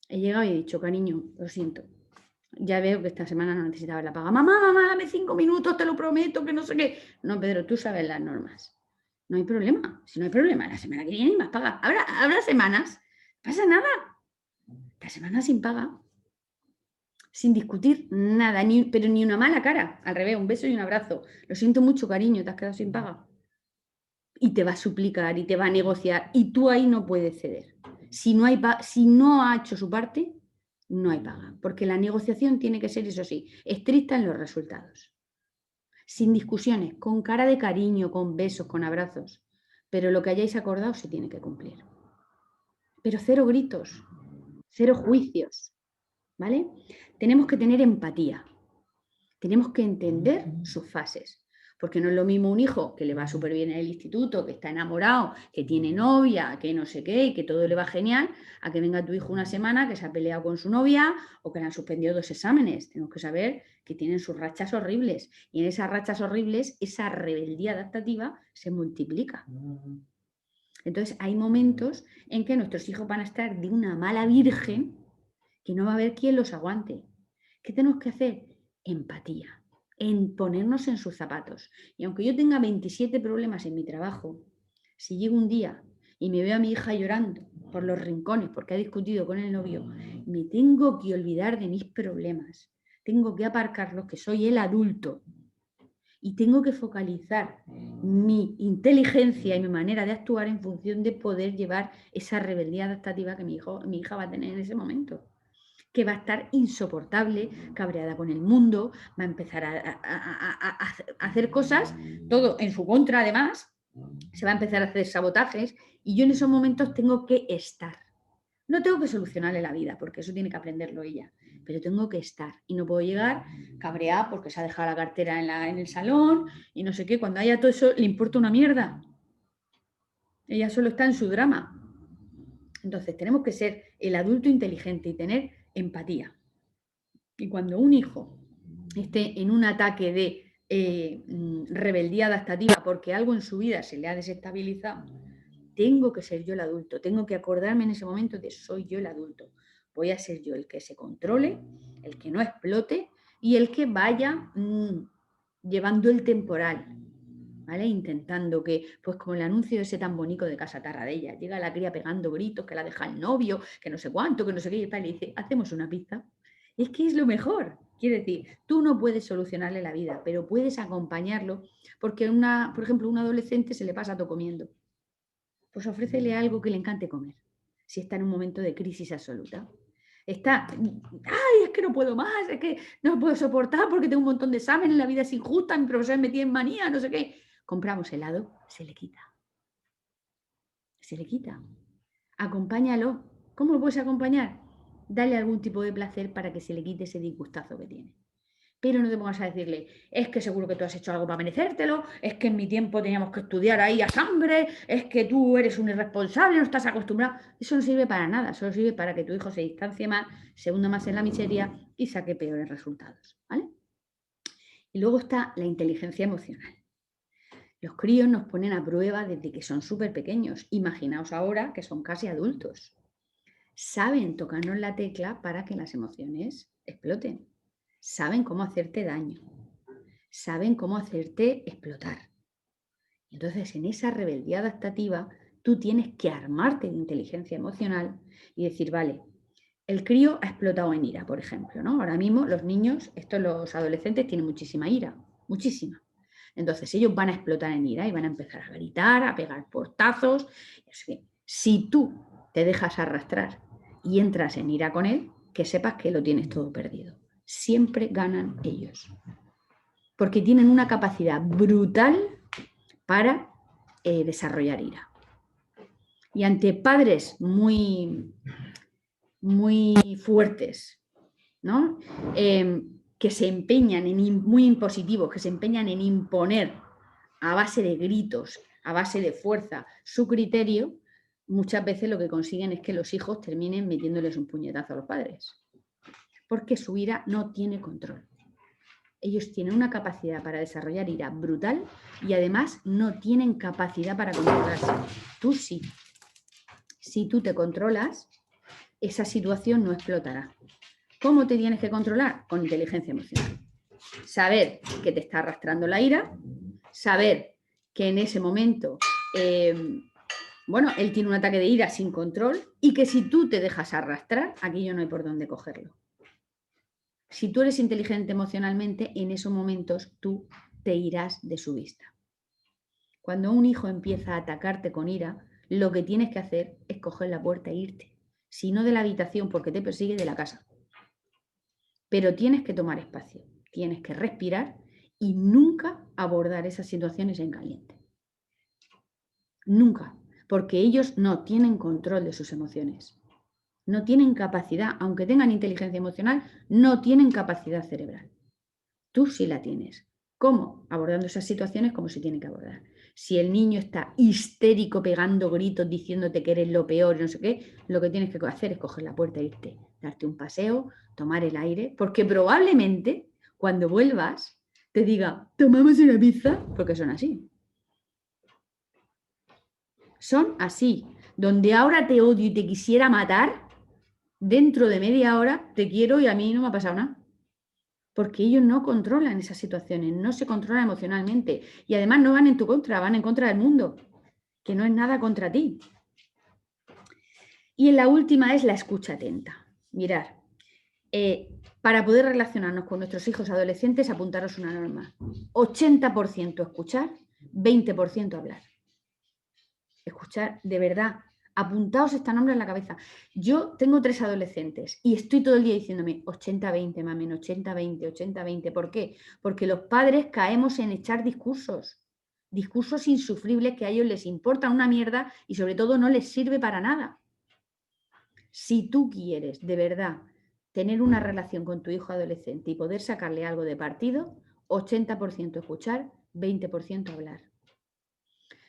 He llegado y he dicho, cariño, lo siento. Ya veo que esta semana no necesitaba la paga. Mamá, dame 5 minutos, te lo prometo, que no sé qué. No, Pedro, tú sabes las normas. No hay problema. Si no hay problema, la semana que viene hay más paga. Habrá semanas. No pasa nada. Esta semana sin paga. Sin discutir nada, pero ni una mala cara. Al revés, un beso y un abrazo. Lo siento mucho, cariño, te has quedado sin paga. Y te va a suplicar y te va a negociar. Y tú ahí no puedes ceder. Si no ha hecho su parte, no hay paga. Porque la negociación tiene que ser, eso sí, estricta en los resultados. Sin discusiones, con cara de cariño, con besos, con abrazos. Pero lo que hayáis acordado se tiene que cumplir. Pero cero gritos, cero juicios, ¿vale? Tenemos que tener empatía. Tenemos que entender sus fases. Porque no es lo mismo un hijo que le va súper bien en el instituto, que está enamorado, que tiene novia, que no sé qué, y que todo le va genial, a que venga tu hijo una semana que se ha peleado con su novia o que le han suspendido 2 exámenes. Tenemos que saber que tienen sus rachas horribles. Y en esas rachas horribles, esa rebeldía adaptativa se multiplica. Entonces hay momentos en que nuestros hijos van a estar de una mala virgen que no va a haber quien los aguante. ¿Qué tenemos que hacer? Empatía, en ponernos en sus zapatos. Y aunque yo tenga 27 problemas en mi trabajo, si llego un día y me veo a mi hija llorando por los rincones porque ha discutido con el novio, me tengo que olvidar de mis problemas. Tengo que aparcarlos, que soy el adulto. Y tengo que focalizar mi inteligencia y mi manera de actuar en función de poder llevar esa rebeldía adaptativa que mi hija va a tener en ese momento, que va a estar insoportable, cabreada con el mundo, va a empezar a hacer cosas, todo en su contra además, se va a empezar a hacer sabotajes y yo en esos momentos tengo que estar. No tengo que solucionarle la vida, porque eso tiene que aprenderlo ella, pero tengo que estar y no puedo llegar cabreada porque se ha dejado la cartera en el salón y no sé qué. Cuando haya todo eso, le importa una mierda. Ella solo está en su drama. Entonces tenemos que ser el adulto inteligente y tener empatía. Y cuando un hijo esté en un ataque de rebeldía adaptativa porque algo en su vida se le ha desestabilizado, tengo que ser yo el adulto, tengo que acordarme en ese momento de soy yo el adulto. Voy a ser yo el que se controle, el que no explote y el que vaya llevando el temporal, ¿vale? Intentando que, pues como el anuncio ese tan bonito de Casa Tarradella, llega la cría pegando gritos, que la deja el novio, que no sé cuánto, que no sé qué, y tal, y dice, hacemos una pizza. Es que es lo mejor. Quiere decir, tú no puedes solucionarle la vida, pero puedes acompañarlo, porque por ejemplo, un adolescente se le pasa todo comiendo. Pues ofrécele algo que le encante comer, si está en un momento de crisis absoluta. Está, ay, es que no puedo más, es que no puedo soportar porque tengo un montón de exámenes, la vida es injusta, mi profesor me tiene en manía, no sé qué. Compramos helado, se le quita. Se le quita. Acompáñalo. ¿Cómo lo puedes acompañar? Dale algún tipo de placer para que se le quite ese disgustazo que tiene. Pero no te pongas a decirle, es que seguro que tú has hecho algo para merecértelo, es que en mi tiempo teníamos que estudiar ahí a sangre, es que tú eres un irresponsable, no estás acostumbrado. Eso no sirve para nada, solo sirve para que tu hijo se distancie más, se hunda más en la miseria y saque peores resultados, ¿vale? Y luego está la inteligencia emocional. Los críos nos ponen a prueba desde que son súper pequeños. Imaginaos ahora que son casi adultos. Saben tocarnos la tecla para que las emociones exploten. Saben cómo hacerte daño. Saben cómo hacerte explotar. Entonces, en esa rebeldía adaptativa, tú tienes que armarte de inteligencia emocional y decir, vale, el crío ha explotado en ira, por ejemplo, ¿no? Ahora mismo los niños, los adolescentes tienen muchísima ira, muchísima. Entonces, ellos van a explotar en ira y van a empezar a gritar, a pegar portazos. Si tú te dejas arrastrar y entras en ira con él, que sepas que lo tienes todo perdido. Siempre ganan ellos. Porque tienen una capacidad brutal para desarrollar ira. Y ante padres muy, muy fuertes ¿no? Que se empeñan muy impositivos, que se empeñan en imponer a base de gritos, a base de fuerza, su criterio, muchas veces lo que consiguen es que los hijos terminen metiéndoles un puñetazo a los padres, porque su ira no tiene control. Ellos tienen una capacidad para desarrollar ira brutal y además no tienen capacidad para controlarse. Tú sí. Si tú te controlas, esa situación no explotará. ¿Cómo te tienes que controlar? Con inteligencia emocional. Saber que te está arrastrando la ira, saber que en ese momento, él tiene un ataque de ira sin control y que si tú te dejas arrastrar, aquello no hay por dónde cogerlo. Si tú eres inteligente emocionalmente, en esos momentos tú te irás de su vista. Cuando un hijo empieza a atacarte con ira, lo que tienes que hacer es coger la puerta e irte. Si no de la habitación porque te persigue, de la casa. Pero tienes que tomar espacio, tienes que respirar y nunca abordar esas situaciones en caliente. Nunca, porque ellos no tienen control de sus emociones. No tienen capacidad, aunque tengan inteligencia emocional, no tienen capacidad cerebral. Tú sí la tienes. ¿Cómo? Abordando esas situaciones como se tiene que abordar. Si el niño está histérico, pegando gritos, diciéndote que eres lo peor, no sé qué, lo que tienes que hacer es coger la puerta e irte, darte un paseo, tomar el aire, porque probablemente cuando vuelvas te diga, ¿tomamos una pizza? Porque son así. Son así. Donde ahora te odio y te quisiera matar, dentro de media hora te quiero y a mí no me ha pasado nada. Porque ellos no controlan esas situaciones, no se controlan emocionalmente y además no van en tu contra, van en contra del mundo, que no es nada contra ti. Y en la última es la escucha atenta. Mirar, para poder relacionarnos con nuestros hijos adolescentes, apuntaros una norma. 80% escuchar, 20% hablar. Escuchar de verdad. Apuntaos esta norma en la cabeza. Yo tengo 3 adolescentes y estoy todo el día diciéndome 80-20, mami, 80-20, 80-20. ¿Por qué? Porque los padres caemos en echar discursos insufribles que a ellos les importan una mierda y sobre todo no les sirve para nada. Si tú quieres de verdad tener una relación con tu hijo adolescente y poder sacarle algo de partido, 80% escuchar, 20% hablar.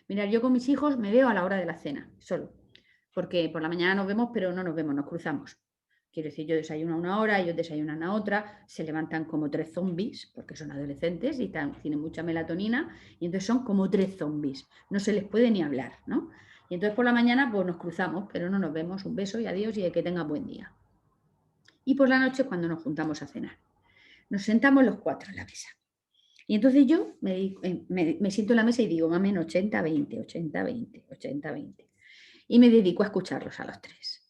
Mirad, yo con mis hijos me veo a la hora de la cena, solo. Porque por la mañana nos vemos, pero no nos vemos, nos cruzamos. Quiero decir, yo desayuno a una hora, ellos desayunan a otra, se levantan como 3 zombies, porque son adolescentes y tienen mucha melatonina, y entonces son como 3 zombies. No se les puede ni hablar, ¿no? Y entonces por la mañana pues nos cruzamos, pero no nos vemos. Un beso y adiós y que tengan buen día. Y por la noche cuando nos juntamos a cenar. Nos sentamos los 4 en la mesa. Y entonces yo me siento en la mesa y digo, mami, 80-20, 80-20, 80-20. Y me dedico a escucharlos a los 3.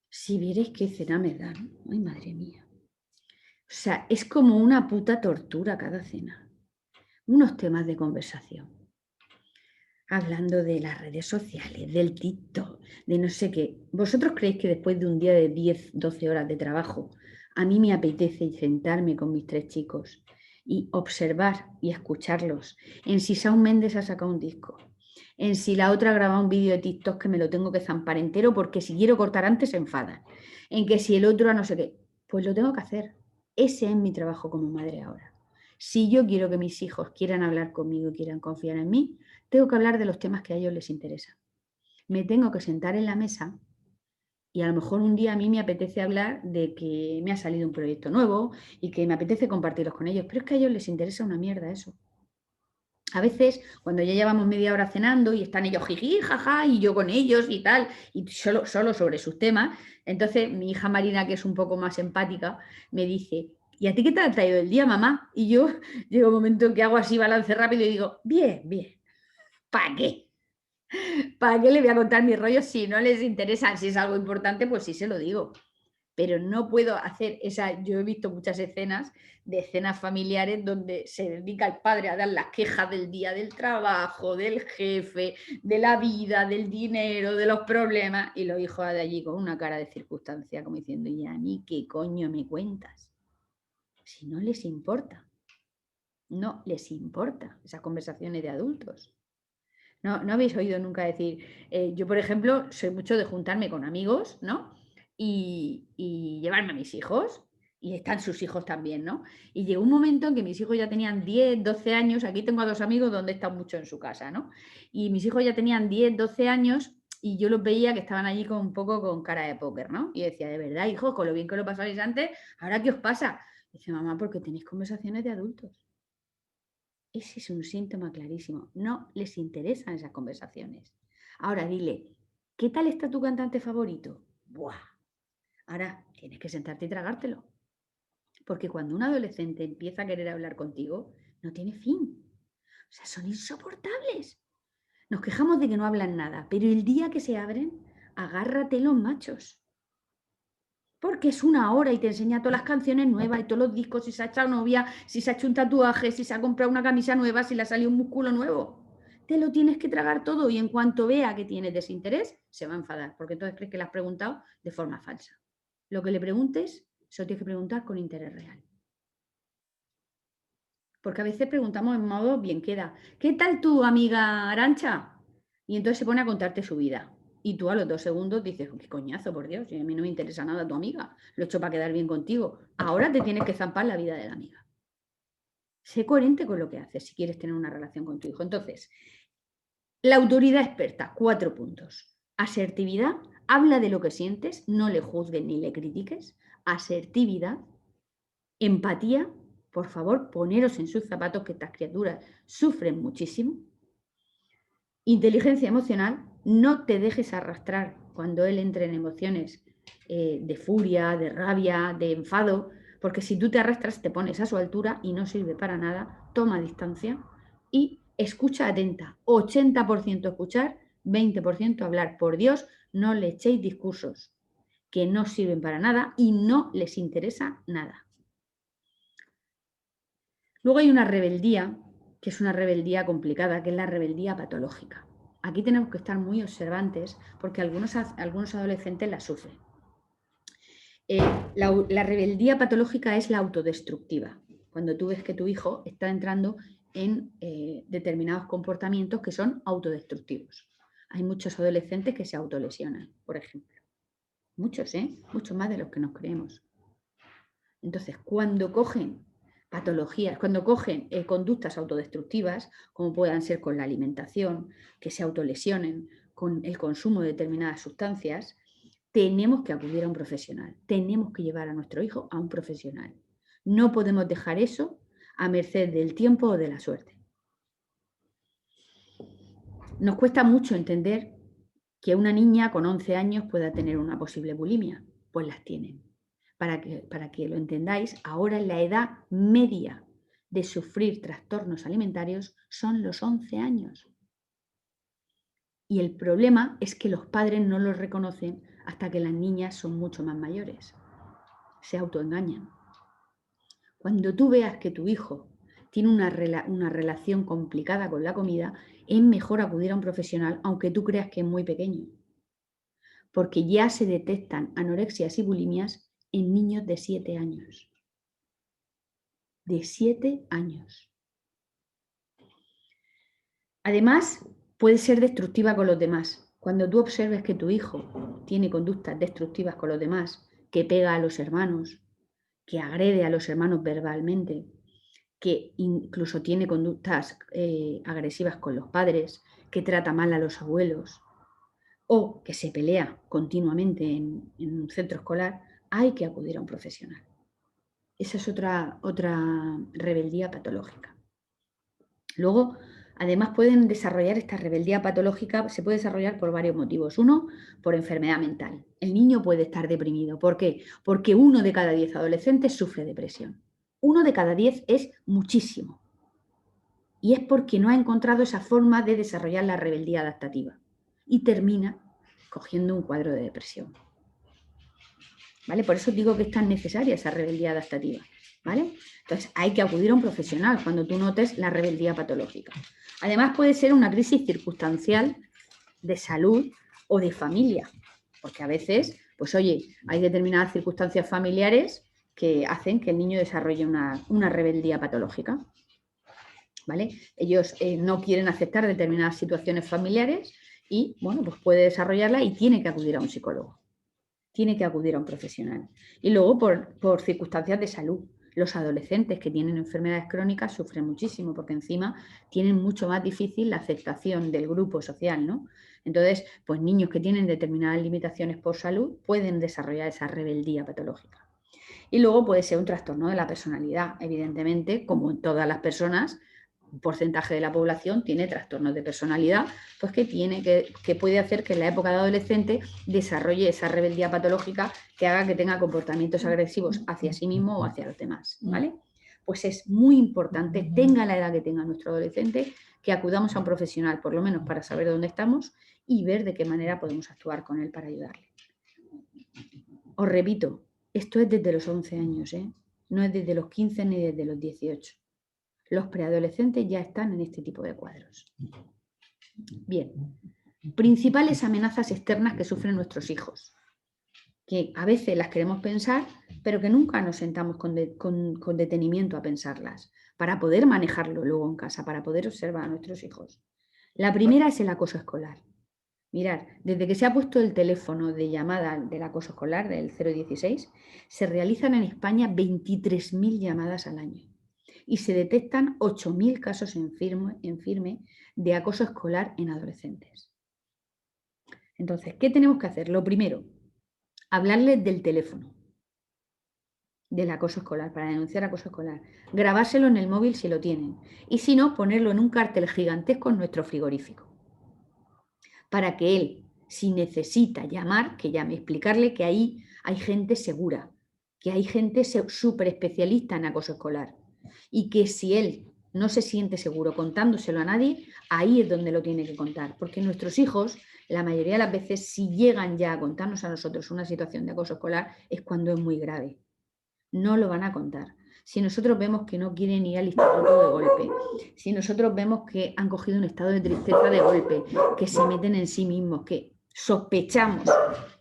Si vierais qué cena me dan, ay madre mía. O sea, es como una puta tortura cada cena. Unos temas de conversación. Hablando de las redes sociales, del TikTok, de no sé qué. ¿Vosotros creéis que después de un día de 10, 12 horas de trabajo, a mí me apetece sentarme con mis 3 chicos y observar y escucharlos en si Shawn Mendes ha sacado un disco, en si la otra graba un vídeo de TikTok que me lo tengo que zampar entero porque si quiero cortar antes se enfadan, en que si el otro a no sé qué, pues lo tengo que hacer. Ese es mi trabajo como madre ahora. Si yo quiero que mis hijos quieran hablar conmigo y quieran confiar en mí, tengo que hablar de los temas que a ellos les interesan. Me tengo que sentar en la mesa y a lo mejor un día a mí me apetece hablar de que me ha salido un proyecto nuevo y que me apetece compartirlos con ellos, pero es que a ellos les interesa una mierda eso. A veces, cuando ya llevamos media hora cenando y están ellos jiji, jaja, y yo con ellos y tal, y solo sobre sus temas, entonces mi hija Marina, que es un poco más empática, me dice, ¿y a ti qué te ha traído el día, mamá? Y yo llega un momento en que hago así balance rápido y digo, bien, bien, ¿para qué? ¿Para qué le voy a contar mis rollos si no les interesa? Si es algo importante, pues sí se lo digo. Pero no puedo hacer esa. Yo he visto muchas escenas de escenas familiares donde se dedica el padre a dar las quejas del día del trabajo, del jefe, de la vida, del dinero, de los problemas, y los hijos de allí con una cara de circunstancia, como diciendo, ¿y a mí qué coño me cuentas? Si no les importa. No les importa esas conversaciones de adultos. No habéis oído nunca decir, yo por ejemplo soy mucho de juntarme con amigos, ¿no? Y llevarme a mis hijos. y están sus hijos también, ¿no? Y llegó un momento en que mis hijos ya tenían 10, 12 años, aquí tengo a 2 amigos donde están mucho en su casa, ¿no? Y mis hijos ya tenían 10, 12 años y yo los veía que estaban allí con un poco con cara de póker, ¿no? Y decía, de verdad, hijos, con lo bien que lo pasabais antes, ¿ahora qué os pasa? Y dice, mamá, porque tenéis conversaciones de adultos. Ese es un síntoma clarísimo. No les interesan esas conversaciones. Ahora dile, ¿qué tal está tu cantante favorito? Buah. Ahora tienes que sentarte y tragártelo. Porque cuando un adolescente empieza a querer hablar contigo, no tiene fin. O sea, son insoportables. Nos quejamos de que no hablan nada, pero el día que se abren, agárrate los machos. Porque es una hora y te enseña todas las canciones nuevas y todos los discos, si se ha echado novia, si se ha hecho un tatuaje, si se ha comprado una camisa nueva, si le ha salido un músculo nuevo. Te lo tienes que tragar todo y en cuanto vea que tienes desinterés, se va a enfadar, porque entonces crees que le has preguntado de forma falsa. Lo que le preguntes, se lo tienes que preguntar con interés real. Porque a veces preguntamos en modo bien queda. ¿Qué tal tu amiga Arancha? Y entonces se pone a contarte su vida. Y tú a los 2 segundos dices, qué coñazo, por Dios, a mí no me interesa nada tu amiga. Lo he hecho para quedar bien contigo. Ahora te tienes que zampar la vida de la amiga. Sé coherente con lo que haces si quieres tener una relación con tu hijo. Entonces, la autoridad experta, 4 puntos. Asertividad, habla de lo que sientes, no le juzgues ni le critiques. Asertividad, empatía, por favor, poneros en sus zapatos, que estas criaturas sufren muchísimo. Inteligencia emocional, no te dejes arrastrar cuando él entre en emociones de furia, de rabia, de enfado, porque si tú te arrastras te pones a su altura y no sirve para nada. Toma distancia y escucha atenta. 80% escuchar, 20% hablar. Por Dios, no le echéis discursos que no sirven para nada y no les interesa nada. Luego hay una rebeldía, que es una rebeldía complicada, que es la rebeldía patológica. Aquí tenemos que estar muy observantes porque algunos adolescentes la sufren. La rebeldía patológica es la autodestructiva. Cuando tú ves que tu hijo está entrando en determinados comportamientos que son autodestructivos. Hay muchos adolescentes que se autolesionan, por ejemplo. Muchos, muchos más de los que nos creemos. Entonces, cuando cogen patologías, cuando cogen conductas autodestructivas, como puedan ser con la alimentación, que se autolesionen, con el consumo de determinadas sustancias, tenemos que acudir a un profesional, tenemos que llevar a nuestro hijo a un profesional. No podemos dejar eso a merced del tiempo o de la suerte. Nos cuesta mucho entender que una niña con 11 años pueda tener una posible bulimia, pues las tienen. Para que lo entendáis, ahora la edad media de sufrir trastornos alimentarios son los 11 años. Y el problema es que los padres no los reconocen hasta que las niñas son mucho más mayores. Se autoengañan. Cuando tú veas que tu hijo tiene una relación complicada con la comida, es mejor acudir a un profesional, aunque tú creas que es muy pequeño. Porque ya se detectan anorexias y bulimias en niños de 7 años. De 7 años. Además, puede ser destructiva con los demás. Cuando tú observes que tu hijo tiene conductas destructivas con los demás, que pega a los hermanos, que agrede a los hermanos verbalmente, que incluso tiene conductas agresivas con los padres, que trata mal a los abuelos, o que se pelea continuamente en un centro escolar, hay que acudir a un profesional. Esa es otra rebeldía patológica. Luego, además, pueden desarrollar esta rebeldía patológica, se puede desarrollar por varios motivos. Uno, por enfermedad mental. El niño puede estar deprimido. ¿Por qué? Porque 1 de cada 10 adolescentes sufre depresión. 1 de cada 10 es muchísimo. Y es porque no ha encontrado esa forma de desarrollar la rebeldía adaptativa. Y termina cogiendo un cuadro de depresión. ¿Vale? Por eso digo que es tan necesaria esa rebeldía adaptativa. ¿Vale? Entonces hay que acudir a un profesional cuando tú notes la rebeldía patológica. Además puede ser una crisis circunstancial de salud o de familia, porque a veces, pues oye, hay determinadas circunstancias familiares que hacen que el niño desarrolle una rebeldía patológica. ¿Vale? Ellos no quieren aceptar determinadas situaciones familiares y, bueno, pues puede desarrollarla y tiene que acudir a un psicólogo. tiene que acudir a un profesional. Y luego por circunstancias de salud. Los adolescentes que tienen enfermedades crónicas sufren muchísimo porque encima tienen mucho más difícil la aceptación del grupo social, ¿no? Entonces, pues niños que tienen determinadas limitaciones por salud pueden desarrollar esa rebeldía patológica. Y luego puede ser un trastorno de la personalidad, evidentemente, como en todas las personas, un porcentaje de la población tiene trastornos de personalidad, pues que puede hacer que en la época de adolescente desarrolle esa rebeldía patológica que haga que tenga comportamientos agresivos hacia sí mismo o hacia los demás, ¿vale? Pues es muy importante, tenga la edad que tenga nuestro adolescente, que acudamos a un profesional, por lo menos para saber dónde estamos y ver de qué manera podemos actuar con él para ayudarle. Os repito, esto es desde los 11 años, ¿eh? No es desde los 15 ni desde los 18. Los preadolescentes ya están en este tipo de cuadros. Bien, principales amenazas externas que sufren nuestros hijos, que a veces las queremos pensar, pero que nunca nos sentamos con detenimiento a pensarlas, para poder manejarlo luego en casa, para poder observar a nuestros hijos. La primera es el acoso escolar. Mirad, desde que se ha puesto el teléfono de llamada del acoso escolar, del 016, se realizan en España 23.000 llamadas al año y se detectan 8.000 casos en firme de acoso escolar en adolescentes. Entonces, ¿qué tenemos que hacer? Lo primero, hablarles del teléfono, del acoso escolar, para denunciar acoso escolar. Grabárselo en el móvil si lo tienen. Y si no, ponerlo en un cartel gigantesco en nuestro frigorífico. Para que él, si necesita llamar, que llame, explicarle que ahí hay gente segura, que hay gente súper especialista en acoso escolar y que si él no se siente seguro contándoselo a nadie, ahí es donde lo tiene que contar, porque nuestros hijos, la mayoría de las veces, si llegan ya a contarnos a nosotros una situación de acoso escolar, es cuando es muy grave. No lo van a contar. Si nosotros vemos que no quieren ir al instituto de golpe, si nosotros vemos que han cogido un estado de tristeza de golpe, que se meten en sí mismos, que sospechamos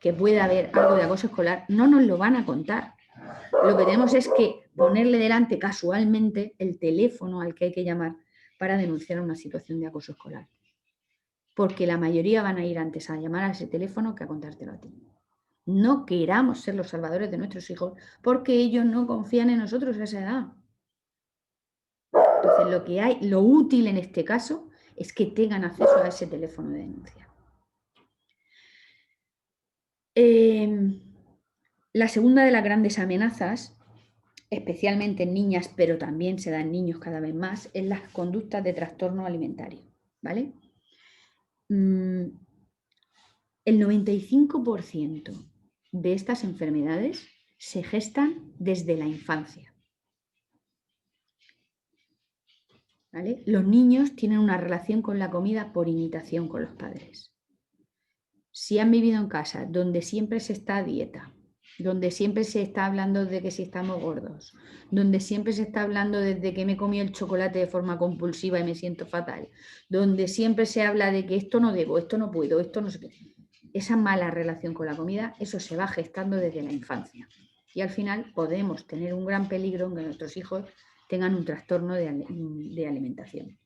que puede haber algo de acoso escolar, no nos lo van a contar. Lo que tenemos es que ponerle delante casualmente el teléfono al que hay que llamar para denunciar una situación de acoso escolar. Porque la mayoría van a ir antes a llamar a ese teléfono que a contártelo a ti. No queramos ser los salvadores de nuestros hijos porque ellos no confían en nosotros a esa edad. Entonces, lo útil en este caso es que tengan acceso a ese teléfono de denuncia. La segunda de las grandes amenazas, especialmente en niñas, pero también se da en niños cada vez más, es las conductas de trastorno alimentario, ¿vale? El 95% de estas enfermedades se gestan desde la infancia. ¿Vale? Los niños tienen una relación con la comida por imitación con los padres. Si han vivido en casa donde siempre se está a dieta, donde siempre se está hablando de que si estamos gordos, donde siempre se está hablando desde que me comí el chocolate de forma compulsiva y me siento fatal, donde siempre se habla de que esto no debo, esto no puedo, esto no sé qué. Esa mala relación con la comida, eso se va gestando desde la infancia. Y al final podemos tener un gran peligro en que nuestros hijos tengan un trastorno de alimentación.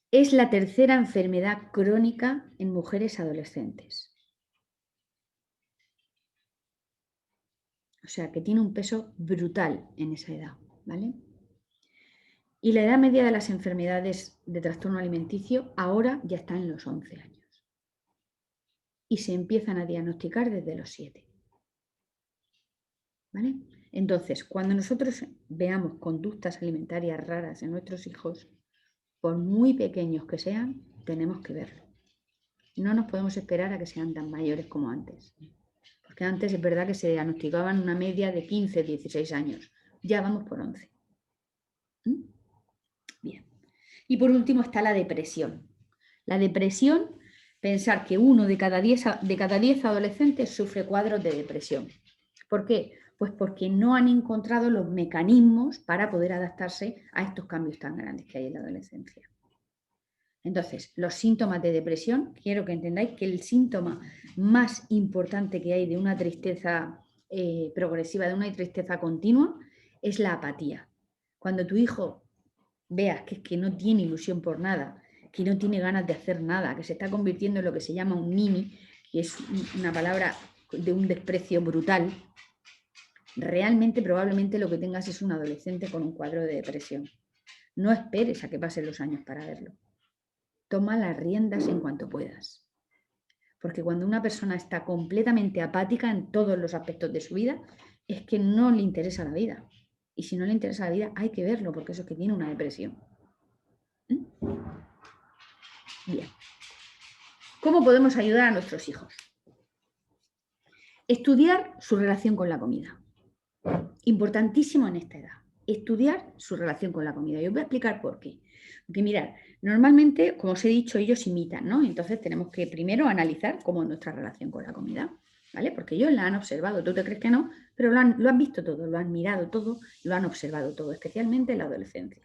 Es la tercera enfermedad crónica en mujeres adolescentes. O sea, que tiene un peso brutal en esa edad, ¿vale? Y la edad media de las enfermedades de trastorno alimenticio ahora ya está en los 11 años. Y se empiezan a diagnosticar desde los 7. ¿Vale? Entonces, cuando nosotros veamos conductas alimentarias raras en nuestros hijos, por muy pequeños que sean, tenemos que verlo. No nos podemos esperar a que sean tan mayores como antes. Porque antes es verdad que se diagnosticaban una media de 15, 16 años. Ya vamos por 11. Bien. Y por último está la depresión. La depresión, pensar que 1 de cada 10 adolescentes sufre cuadros de depresión. ¿Por qué? Pues porque no han encontrado los mecanismos para poder adaptarse a estos cambios tan grandes que hay en la adolescencia. Entonces, los síntomas de depresión, quiero que entendáis que el síntoma más importante que hay de una tristeza progresiva, de una tristeza continua, es la apatía. Cuando tu hijo veas que es que no tiene ilusión por nada, que no tiene ganas de hacer nada, que se está convirtiendo en lo que se llama un nini, que es una palabra de un desprecio brutal, realmente probablemente lo que tengas es un adolescente con un cuadro de depresión. No esperes a que pasen los años para verlo. Toma las riendas en cuanto puedas. Porque cuando una persona está completamente apática en todos los aspectos de su vida, es que no le interesa la vida. Y si no le interesa la vida, hay que verlo, porque eso es que tiene una depresión. Bien. ¿Cómo podemos ayudar a nuestros hijos? Estudiar su relación con la comida. Importantísimo en esta edad. Estudiar su relación con la comida. Y os voy a explicar por qué. Porque mirad, normalmente, como os he dicho, ellos imitan, ¿no? Entonces tenemos que primero analizar cómo es nuestra relación con la comida, ¿vale? Porque ellos la han observado, tú te crees que no, pero lo han visto todo, lo han mirado todo, lo han observado todo, especialmente en la adolescencia.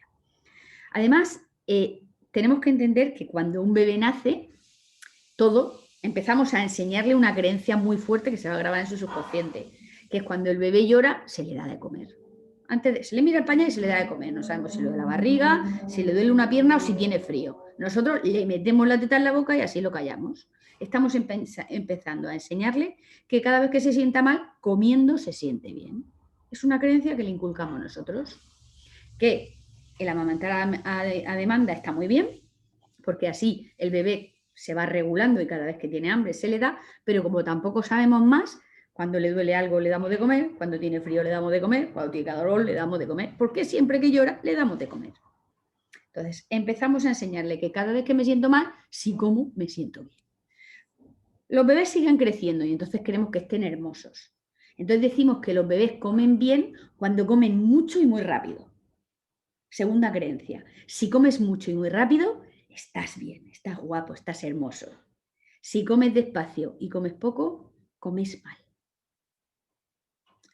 Además, tenemos que entender que cuando un bebé nace, empezamos a enseñarle una creencia muy fuerte que se va a grabar en su subconsciente, que es cuando el bebé llora, se le da de comer. Se le mira el pañal y se le da de comer. No sabemos si le duele la barriga, si le duele una pierna o si tiene frío. Nosotros le metemos la teta en la boca y así lo callamos. Estamos empezando a enseñarle que cada vez que se sienta mal, comiendo se siente bien. Es una creencia que le inculcamos nosotros. Que el amamantar a demanda está muy bien, porque así el bebé se va regulando y cada vez que tiene hambre se le da, pero como tampoco sabemos más, cuando le duele algo le damos de comer, cuando tiene frío le damos de comer, cuando tiene calor le damos de comer, porque siempre que llora le damos de comer. Entonces empezamos a enseñarle que cada vez que me siento mal, si como, me siento bien. Los bebés siguen creciendo y entonces queremos que estén hermosos. Entonces decimos que los bebés comen bien cuando comen mucho y muy rápido. Segunda creencia, si comes mucho y muy rápido, estás bien, estás guapo, estás hermoso. Si comes despacio y comes poco, comes mal.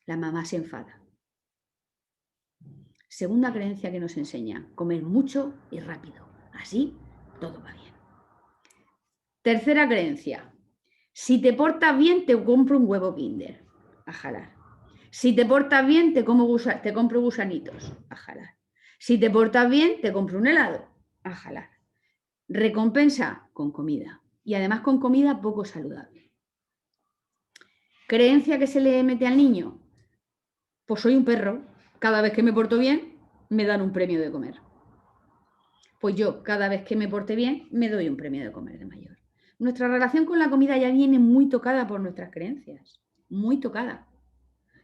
La mamá se enfada. Segunda creencia que nos enseña, comer mucho y rápido. Así todo va bien. Tercera creencia, si te portas bien te compro un huevo Kinder, a jalar. Si te portas bien te compro gusanitos, a jalar. Si te portas bien te compro un helado, a jalar. Recompensa con comida. Y además con comida poco saludable. ¿Creencia que se le mete al niño? Pues soy un perro. Cada vez que me porto bien, me dan un premio de comer. Pues yo, cada vez que me porte bien, me doy un premio de comer de mayor. Nuestra relación con la comida ya viene muy tocada por nuestras creencias. Muy tocada.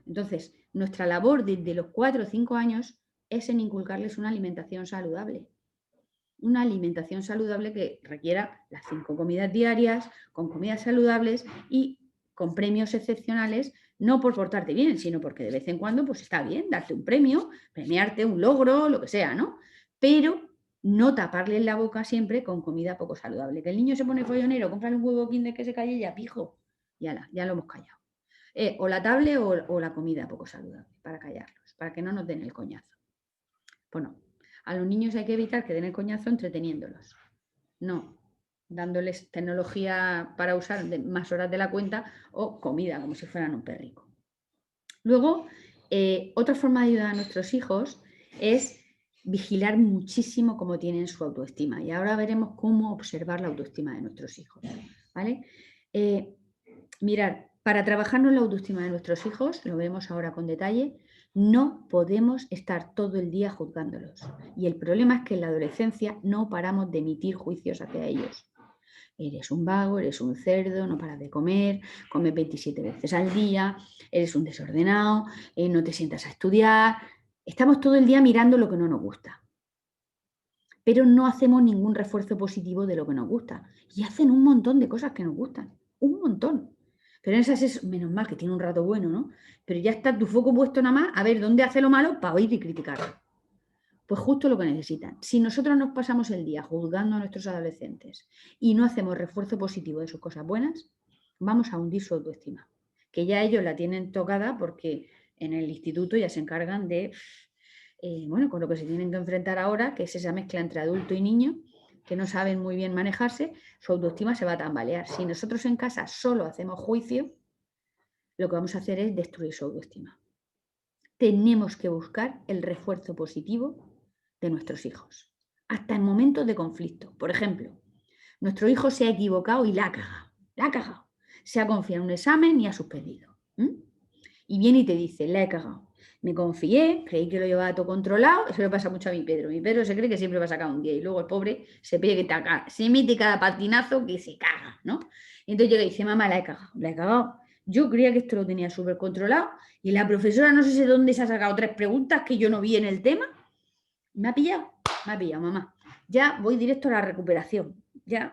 Entonces, nuestra labor desde los 4 o 5 años es en inculcarles una alimentación saludable. Una alimentación saludable que requiera las 5 comidas diarias, con comidas saludables y con premios excepcionales, no por portarte bien, sino porque de vez en cuando pues está bien darte un premio, premiarte un logro, lo que sea, ¿no? Pero no taparle la boca siempre con comida poco saludable. Que el niño se pone follonero, cómprale un huevo Kinder que se calle ya, pijo. Ya lo hemos callado. O la tablet o la comida poco saludable, para callarlos, para que no nos den el coñazo. Pues no. A los niños hay que evitar que den el coñazo entreteniéndolos. No, dándoles tecnología para usar más horas de la cuenta o comida, como si fueran un perrico. Luego, otra forma de ayudar a nuestros hijos es vigilar muchísimo cómo tienen su autoestima. Y ahora veremos cómo observar la autoestima de nuestros hijos. ¿Vale? Mirad, para trabajarnos la autoestima de nuestros hijos, lo vemos ahora con detalle, no podemos estar todo el día juzgándolos. Y el problema es que en la adolescencia no paramos de emitir juicios hacia ellos. Eres un vago, eres un cerdo, no paras de comer, comes 27 veces al día, eres un desordenado, no te sientas a estudiar. Estamos todo el día mirando lo que no nos gusta. Pero no hacemos ningún refuerzo positivo de lo que nos gusta. Y hacen un montón de cosas que nos gustan. Un montón. Pero en esas es, menos mal que tiene un rato bueno, ¿no? Pero ya está tu foco puesto nada más a ver dónde hace lo malo para oír y criticarlo. Pues justo lo que necesitan. Si nosotros nos pasamos el día juzgando a nuestros adolescentes y no hacemos refuerzo positivo de sus cosas buenas, vamos a hundir su autoestima. Que ya ellos la tienen tocada porque en el instituto ya se encargan de, bueno, con lo que se tienen que enfrentar ahora, que es esa mezcla entre adulto y niño, que no saben muy bien manejarse, su autoestima se va a tambalear. Si nosotros en casa solo hacemos juicio, lo que vamos a hacer es destruir su autoestima. Tenemos que buscar el refuerzo positivo de nuestros hijos, hasta en momentos de conflicto. Por ejemplo, nuestro hijo se ha equivocado y la ha cagado. se ha confiado en un examen y ha suspendido. Y viene y te dice, la he cagado. Me confié, creí que lo llevaba todo controlado. Eso le pasa mucho a mi Pedro. Mi Pedro se cree que siempre va a sacar un 10 y luego el pobre se se mete cada patinazo que se caga, ¿no? Y entonces llega y dice, mamá, la he cagado, la he cagado. Yo creía que esto lo tenía súper controlado y la profesora no sé de dónde se ha sacado 3 preguntas que yo no vi en el tema. Me ha pillado, mamá. Ya voy directo a la recuperación. Ya,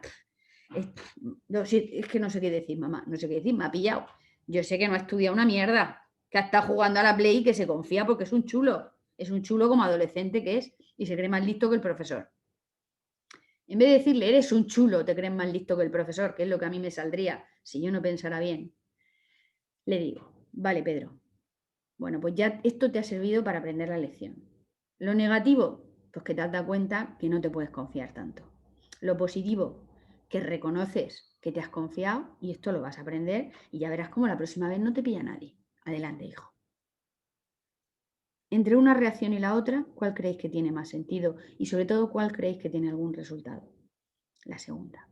es que no sé qué decir, mamá, no sé qué decir, me ha pillado. Yo sé que no ha estudiado una mierda, que está jugando a la Play y que se confía porque es un chulo. Es un chulo como adolescente que es y se cree más listo que el profesor. En vez de decirle, eres un chulo, te crees más listo que el profesor, que es lo que a mí me saldría si yo no pensara bien, le digo, vale, Pedro, bueno, pues ya esto te ha servido para aprender la lección. Lo negativo, pues que te has dado cuenta que no te puedes confiar tanto. Lo positivo, que reconoces que te has confiado y esto lo vas a aprender y ya verás cómo la próxima vez no te pilla nadie. Adelante, hijo. Entre una reacción y la otra, ¿cuál creéis que tiene más sentido? Y sobre todo, ¿cuál creéis que tiene algún resultado? La segunda.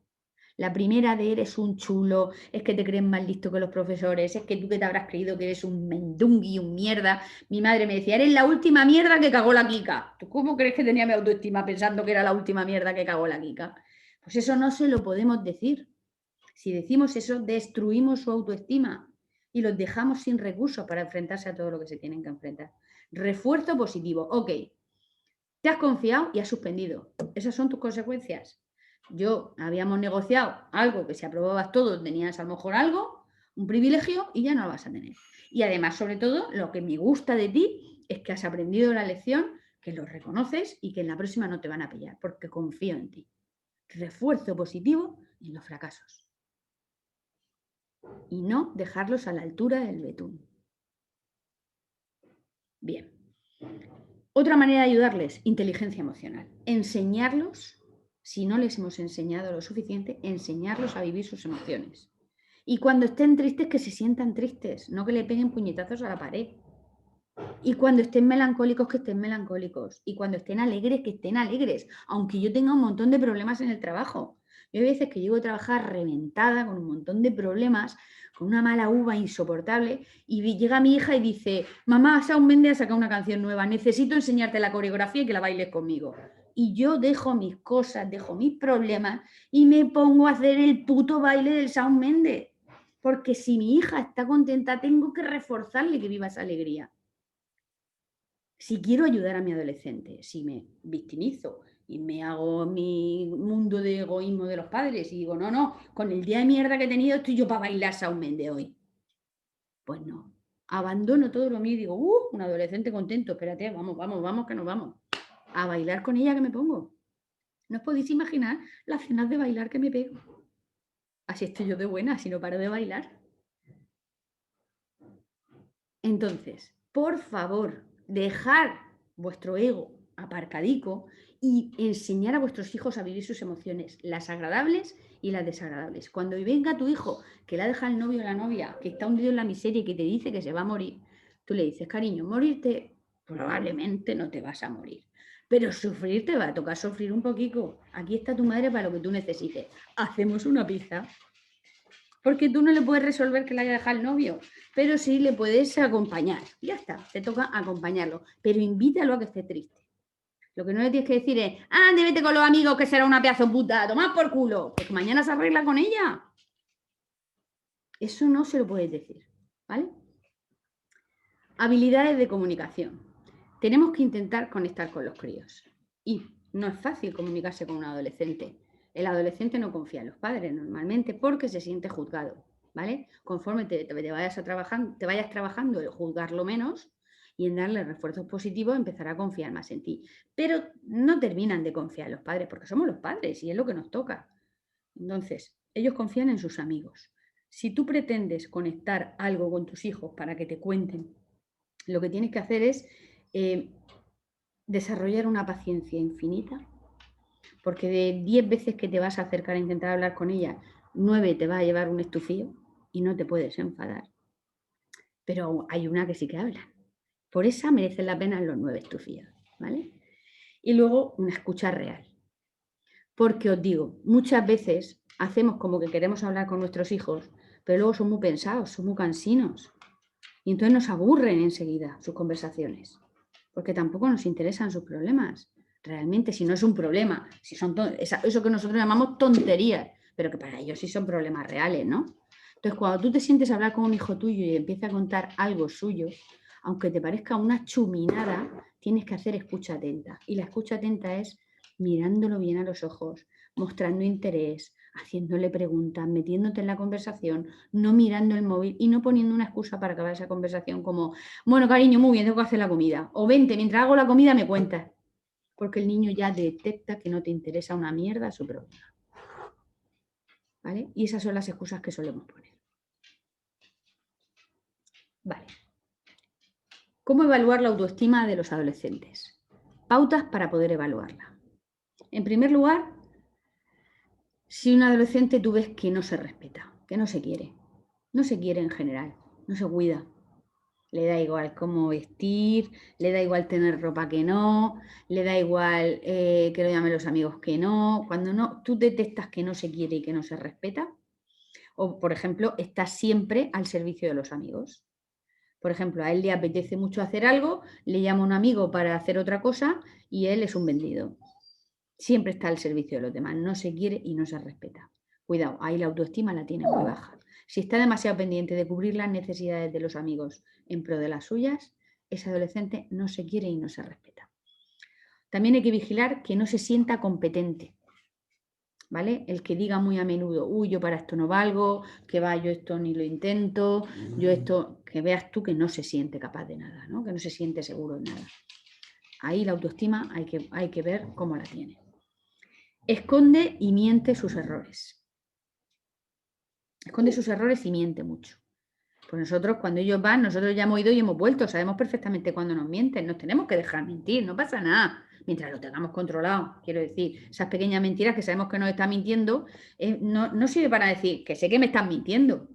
La primera de eres un chulo, es que te crees más listo que los profesores, es que tú que te habrás creído que eres un mendungui, un mierda. Mi madre me decía, eres la última mierda que cagó la Kika. ¿Tú cómo crees que tenía mi autoestima pensando que era la última mierda que cagó la Kika? Pues eso no se lo podemos decir. Si decimos eso, destruimos su autoestima y los dejamos sin recursos para enfrentarse a todo lo que se tienen que enfrentar. Refuerzo positivo. Ok, te has confiado y has suspendido. Esas son tus consecuencias. Habíamos negociado algo que si aprobabas todo tenías a lo mejor algo, un privilegio y ya no lo vas a tener. Y además, sobre todo, lo que me gusta de ti es que has aprendido la lección, que lo reconoces y que en la próxima no te van a pillar, porque confío en ti. Refuerzo positivo en los fracasos. Y no dejarlos a la altura del betún. Bien. Otra manera de ayudarles, inteligencia emocional. Enseñarlos, si no les hemos enseñado lo suficiente, enseñarlos a vivir sus emociones. Y cuando estén tristes, que se sientan tristes, no que le peguen puñetazos a la pared. Y cuando estén melancólicos, que estén melancólicos. Y cuando estén alegres, que estén alegres. Aunque yo tenga un montón de problemas en el trabajo. Yo hay veces que llego a trabajar reventada, con un montón de problemas, con una mala uva insoportable, y llega mi hija y dice, mamá, Shawn Mendes ha sacado una canción nueva, necesito enseñarte la coreografía y que la bailes conmigo. Y yo dejo mis cosas, dejo mis problemas y me pongo a hacer el puto baile del Shawn Mendes. Porque si mi hija está contenta, tengo que reforzarle que viva esa alegría. Si quiero ayudar a mi adolescente, si me victimizo y me hago mi mundo de egoísmo de los padres y digo, no, con el día de mierda que he tenido estoy yo para bailar Shawn Mendes hoy. Pues no, abandono todo lo mío y digo, un adolescente contento, espérate, vamos, que nos vamos. A bailar con ella que me pongo. No os podéis imaginar las cenas de bailar que me pego. Así estoy yo de buena, si no paro de bailar. Entonces, por favor, dejar vuestro ego aparcadico y enseñar a vuestros hijos a vivir sus emociones, las agradables y las desagradables. Cuando venga tu hijo que la deja el novio o la novia, que está hundido en la miseria y que te dice que se va a morir, tú le dices, cariño, morirte probablemente no te vas a morir, pero sufrir te va a tocar sufrir un poquito. Aquí está tu madre para lo que tú necesites. Hacemos una pizza. Porque tú no le puedes resolver que le haya dejado el novio, pero sí le puedes acompañar. Ya está, te toca acompañarlo, pero invítalo a que esté triste. Lo que no le tienes que decir es, vete con los amigos que será una pedazo puta, tomad por culo, porque mañana se arregla con ella. Eso no se lo puedes decir, ¿vale? Habilidades de comunicación. Tenemos que intentar conectar con los críos. Y no es fácil comunicarse con un adolescente. El adolescente no confía en los padres normalmente porque se siente juzgado, ¿vale? Conforme te vayas trabajando el juzgarlo menos y en darle refuerzos positivos, empezará a confiar más en ti. Pero no terminan de confiar en los padres porque somos los padres y es lo que nos toca. Entonces, ellos confían en sus amigos. Si tú pretendes conectar algo con tus hijos para que te cuenten, lo que tienes que hacer es desarrollar una paciencia infinita, porque de 10 veces que te vas a acercar a intentar hablar con ella, 9 te va a llevar un estufío y no te puedes enfadar. Pero hay una que sí que habla. Por esa merecen la pena los 9 estufíos, ¿vale? Y luego una escucha real. Porque os digo, muchas veces hacemos como que queremos hablar con nuestros hijos, pero luego son muy pensados, son muy cansinos. Y entonces nos aburren enseguida sus conversaciones, porque tampoco nos interesan sus problemas. Realmente, si no es un problema, si son eso que nosotros llamamos tonterías, pero que para ellos sí son problemas reales, ¿no? Entonces, cuando tú te sientes a hablar con un hijo tuyo y empieza a contar algo suyo, aunque te parezca una chuminada, tienes que hacer escucha atenta. Y la escucha atenta es mirándolo bien a los ojos, mostrando interés, haciéndole preguntas, metiéndote en la conversación, no mirando el móvil y no poniendo una excusa para acabar esa conversación como, bueno, cariño, muy bien, tengo que hacer la comida. O vente, mientras hago la comida me cuentas. Porque el niño ya detecta que no te interesa una mierda su problema. ¿Vale? Y esas son las excusas que solemos poner. Vale. ¿Cómo evaluar la autoestima de los adolescentes? Pautas para poder evaluarla. En primer lugar, si un adolescente tú ves que no se respeta, que no se quiere en general, no se cuida, le da igual cómo vestir, le da igual tener ropa que no, le da igual que lo llamen los amigos que no, cuando no, tú detectas que no se quiere y que no se respeta, o por ejemplo, está siempre al servicio de los amigos. Por ejemplo, a él le apetece mucho hacer algo, le llama un amigo para hacer otra cosa y él es un vendido. Siempre está al servicio de los demás, no se quiere y no se respeta. Cuidado, ahí la autoestima la tiene muy baja. Si está demasiado pendiente de cubrir las necesidades de los amigos en pro de las suyas, ese adolescente no se quiere y no se respeta. También hay que vigilar que no se sienta competente, ¿vale? El que diga muy a menudo, uy, yo para esto no valgo, que va, yo esto ni lo intento, yo esto, que veas tú que no se siente capaz de nada, ¿no? Que no se siente seguro de nada. Ahí la autoestima hay que ver cómo la tiene. Esconde y miente sus errores. Esconde sus errores y miente mucho. Pues nosotros, cuando ellos van, nosotros ya hemos ido y hemos vuelto, sabemos perfectamente cuándo nos mienten, nos tenemos que dejar mentir, no pasa nada, mientras lo tengamos controlado. Quiero decir, esas pequeñas mentiras que sabemos que nos están mintiendo, no sirve para decir que sé que me están mintiendo.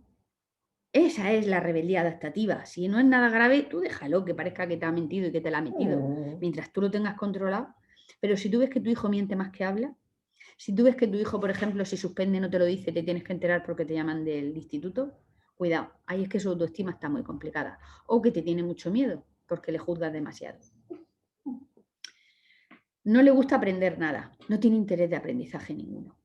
Esa es la rebeldía adaptativa. Si no es nada grave, tú déjalo, que parezca que te ha mentido y que te la ha mentido, mientras tú lo tengas controlado. Pero si tú ves que tu hijo miente más que habla, si tú ves que tu hijo, por ejemplo, si suspende no te lo dice, te tienes que enterar porque te llaman del instituto, cuidado, ahí es que su autoestima está muy complicada. O que te tiene mucho miedo porque le juzgas demasiado. No le gusta aprender nada, no tiene interés de aprendizaje ninguno.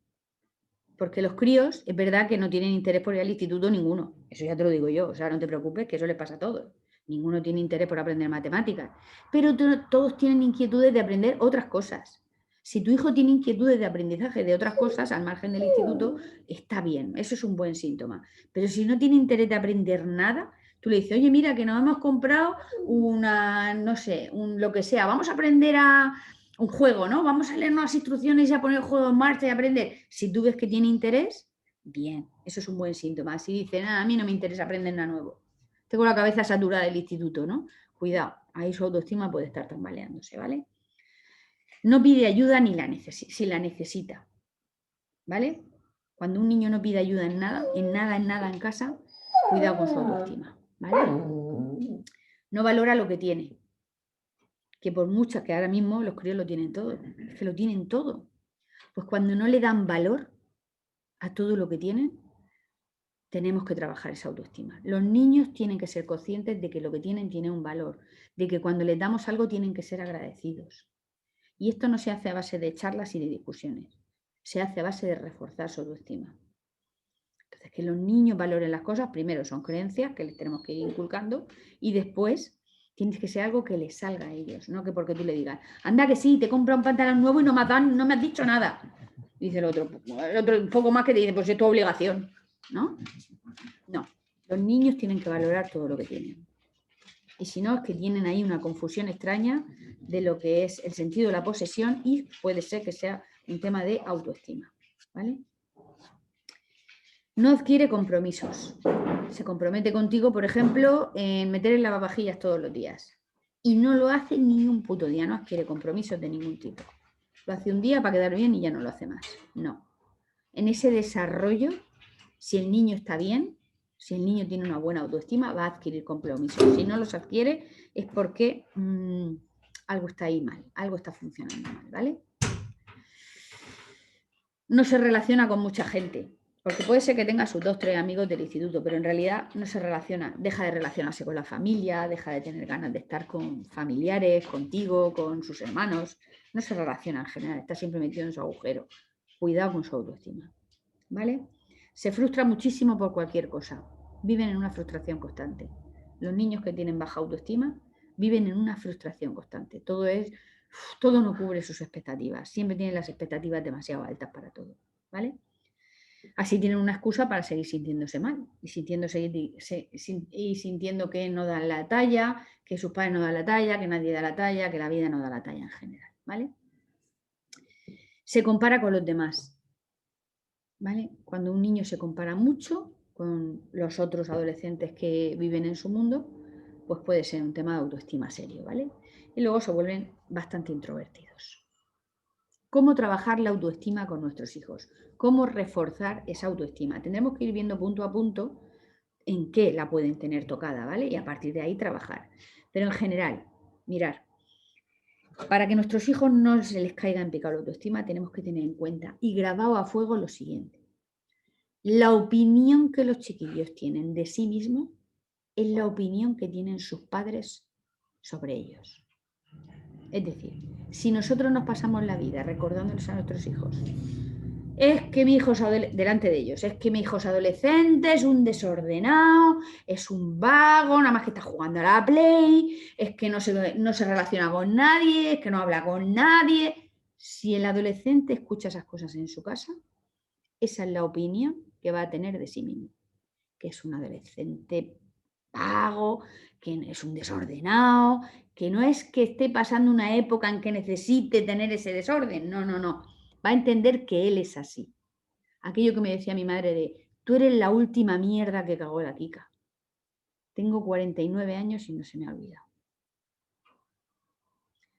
Porque los críos, es verdad que no tienen interés por ir al instituto ninguno. Eso ya te lo digo yo, o sea, no te preocupes, que eso le pasa a todos. Ninguno tiene interés por aprender matemáticas. Pero todos tienen inquietudes de aprender otras cosas. Si tu hijo tiene inquietudes de aprendizaje de otras cosas al margen del instituto, está bien, eso es un buen síntoma. Pero si no tiene interés de aprender nada, tú le dices, oye, mira, que nos hemos comprado una, no sé, lo que sea, vamos a aprender un juego, ¿no? Vamos a leer unas instrucciones y a poner el juego en marcha y aprender. Si tú ves que tiene interés, bien, eso es un buen síntoma. Si dice, nada, a mí no me interesa aprender nada nuevo. Tengo la cabeza saturada del instituto, ¿no? Cuidado, ahí su autoestima puede estar tambaleándose, ¿vale? No pide ayuda ni si la necesita, ¿vale? Cuando un niño no pide ayuda en nada en casa, cuidado con su autoestima, ¿vale? No valora lo que tiene, que por muchas que ahora mismo los críos lo tienen todo, es que lo tienen todo. Pues cuando no le dan valor a todo lo que tienen, tenemos que trabajar esa autoestima. Los niños tienen que ser conscientes de que lo que tienen tiene un valor, de que cuando les damos algo tienen que ser agradecidos. Y esto no se hace a base de charlas y de discusiones, se hace a base de reforzar su autoestima. Entonces, que los niños valoren las cosas, primero son creencias que les tenemos que ir inculcando y después tienes que ser algo que les salga a ellos, no que porque tú le digas, anda que sí, te compra un pantalón nuevo y no me has dicho nada. Dice el otro un poco más que te dice, pues es tu obligación, ¿no? No, los niños tienen que valorar todo lo que tienen. Y si no, es que tienen ahí una confusión extraña de lo que es el sentido de la posesión y puede ser que sea un tema de autoestima, ¿vale? No adquiere compromisos. Se compromete contigo, por ejemplo, en meter el lavavajillas todos los días. Y no lo hace ni un puto día, no adquiere compromisos de ningún tipo. Lo hace un día para quedar bien y ya no lo hace más. No. En ese desarrollo, si el niño está bien, si el niño tiene una buena autoestima, va a adquirir compromisos. Si no los adquiere, es porque algo está ahí mal, algo está funcionando mal, ¿vale? No se relaciona con mucha gente, Porque puede ser que tenga sus 2 o 3 amigos del instituto, pero en realidad no se relaciona, deja de relacionarse con la familia, deja de tener ganas de estar con familiares, contigo, con sus hermanos. No se relaciona en general, está siempre metido en su agujero. Cuidado con su autoestima, ¿vale? Se frustra muchísimo por cualquier cosa. Viven en una frustración constante. Los niños que tienen baja autoestima viven en una frustración constante. Todo no cubre sus expectativas. Siempre tienen las expectativas demasiado altas para todo, ¿vale? Así tienen una excusa para seguir sintiéndose mal y sintiendo que no dan la talla, que sus padres no dan la talla, que nadie da la talla, que la vida no da la talla en general, ¿vale? Se compara con los demás, ¿vale? Cuando un niño se compara mucho con los otros adolescentes que viven en su mundo, pues puede ser un tema de autoestima serio, ¿vale? Y luego se vuelven bastante introvertidos. ¿Cómo trabajar la autoestima con nuestros hijos? ¿Cómo reforzar esa autoestima? Tendremos que ir viendo punto a punto en qué la pueden tener tocada, ¿vale? Y a partir de ahí trabajar. Pero en general, mirar, para que nuestros hijos no se les caiga en picado la autoestima, tenemos que tener en cuenta y grabado a fuego lo siguiente. La opinión que los chiquillos tienen de sí mismos es la opinión que tienen sus padres sobre ellos. Es decir, si nosotros nos pasamos la vida recordándoles a nuestros hijos, es que mi hijo es delante de ellos, es que mi hijo es adolescente, es un desordenado, es un vago, nada más que está jugando a la Play, es que no se relaciona con nadie, es que no habla con nadie. Si el adolescente escucha esas cosas en su casa, esa es la opinión que va a tener de sí mismo, que es un adolescente vago, que es un desordenado, que no es que esté pasando una época en que necesite tener ese desorden, no, no, no. Va a entender que él es así. Aquello que me decía mi madre de, tú eres la última mierda que cagó la Kika. Tengo 49 años y no se me ha olvidado.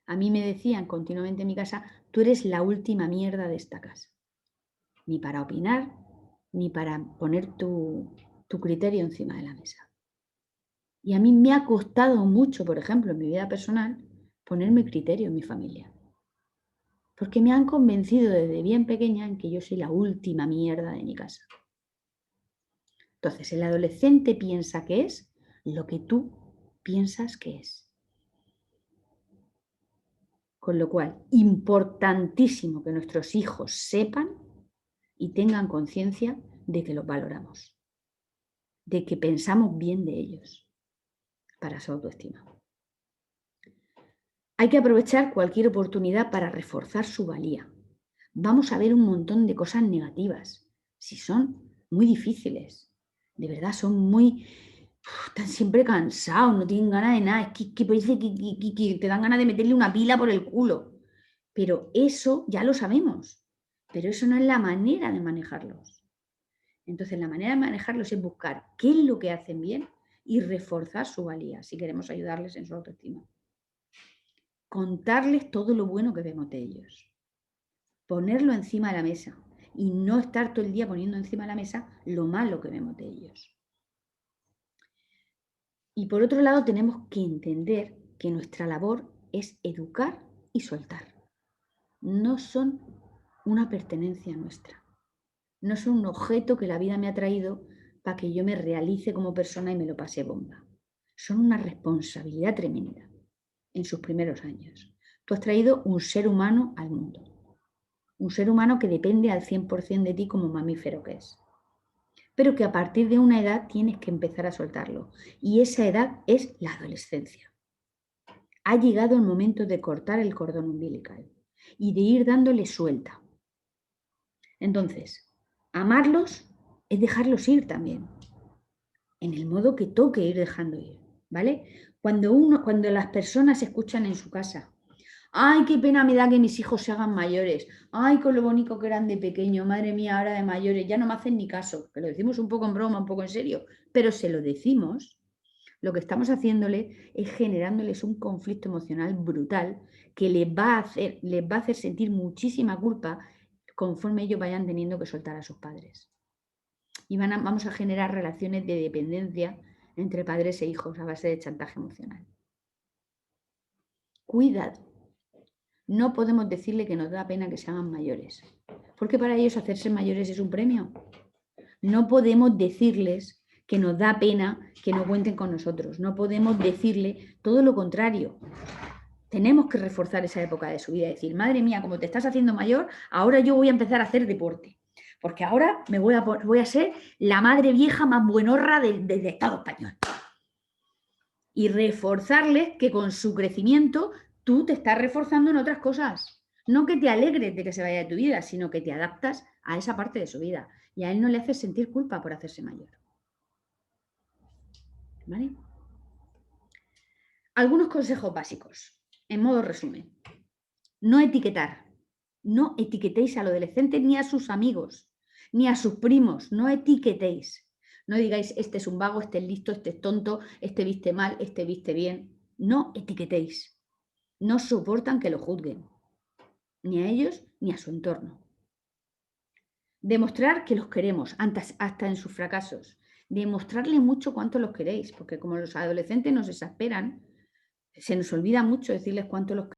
A mí me decían continuamente en mi casa, tú eres la última mierda de esta casa. Ni para opinar, ni para poner tu criterio encima de la mesa. Y a mí me ha costado mucho, por ejemplo, en mi vida personal, poner mi criterio en mi familia. Porque me han convencido desde bien pequeña en que yo soy la última mierda de mi casa. Entonces, el adolescente piensa que es lo que tú piensas que es. Con lo cual, importantísimo que nuestros hijos sepan y tengan conciencia de que los valoramos, de que pensamos bien de ellos para su autoestima. Hay que aprovechar cualquier oportunidad para reforzar su valía. Vamos a ver un montón de cosas negativas, si son muy difíciles, de verdad son muy... Están siempre cansados, no tienen ganas de nada, es que parece que te dan ganas de meterle una pila por el culo. Pero eso ya lo sabemos, pero eso no es la manera de manejarlos. Entonces la manera de manejarlos es buscar qué es lo que hacen bien y reforzar su valía si queremos ayudarles en su autoestima. Contarles todo lo bueno que vemos de ellos. Ponerlo encima de la mesa y no estar todo el día poniendo encima de la mesa lo malo que vemos de ellos. Y por otro lado tenemos que entender que nuestra labor es educar y soltar. No son una pertenencia nuestra. No son un objeto que la vida me ha traído para que yo me realice como persona y me lo pase bomba. Son una responsabilidad tremenda en sus primeros años. Tú has traído un ser humano al mundo. Un ser humano que depende al 100% de ti como mamífero que es. Pero que a partir de una edad tienes que empezar a soltarlo. Y esa edad es la adolescencia. Ha llegado el momento de cortar el cordón umbilical y de ir dándole suelta. Entonces, amarlos es dejarlos ir también, en el modo que toque ir dejando ir, ¿vale? Cuando las personas escuchan en su casa, ay, qué pena me da que mis hijos se hagan mayores, ay, con lo bonito que eran de pequeño, madre mía, ahora de mayores, ya no me hacen ni caso, que lo decimos un poco en broma, un poco en serio, pero se lo decimos, lo que estamos haciéndole es generándoles un conflicto emocional brutal que les va a hacer sentir muchísima culpa conforme ellos vayan teniendo que soltar a sus padres. Y vamos a generar relaciones de dependencia entre padres e hijos a base de chantaje emocional. Cuidado. No podemos decirle que nos da pena que se hagan mayores, porque para ellos hacerse mayores es un premio. No podemos decirles que nos da pena que no cuenten con nosotros. No podemos decirle todo lo contrario. Tenemos que reforzar esa época de su vida. Decir, madre mía, como te estás haciendo mayor, ahora yo voy a empezar a hacer deporte. Porque ahora me voy a ser la madre vieja más buenorra del Estado español. Y reforzarles que con su crecimiento tú te estás reforzando en otras cosas. No que te alegres de que se vaya de tu vida, sino que te adaptas a esa parte de su vida. Y a él no le haces sentir culpa por hacerse mayor. ¿Vale? Algunos consejos básicos, en modo resumen. No etiquetar. No etiquetéis al adolescente ni a sus amigos, ni a sus primos. No etiquetéis. No digáis, este es un vago, este es listo, este es tonto, este viste mal, este viste bien. No etiquetéis. No soportan que lo juzguen, ni a ellos ni a su entorno. Demostrar que los queremos, hasta en sus fracasos. Demostrarle mucho cuánto los queréis, porque como los adolescentes nos exasperan, se nos olvida mucho decirles cuánto los queremos.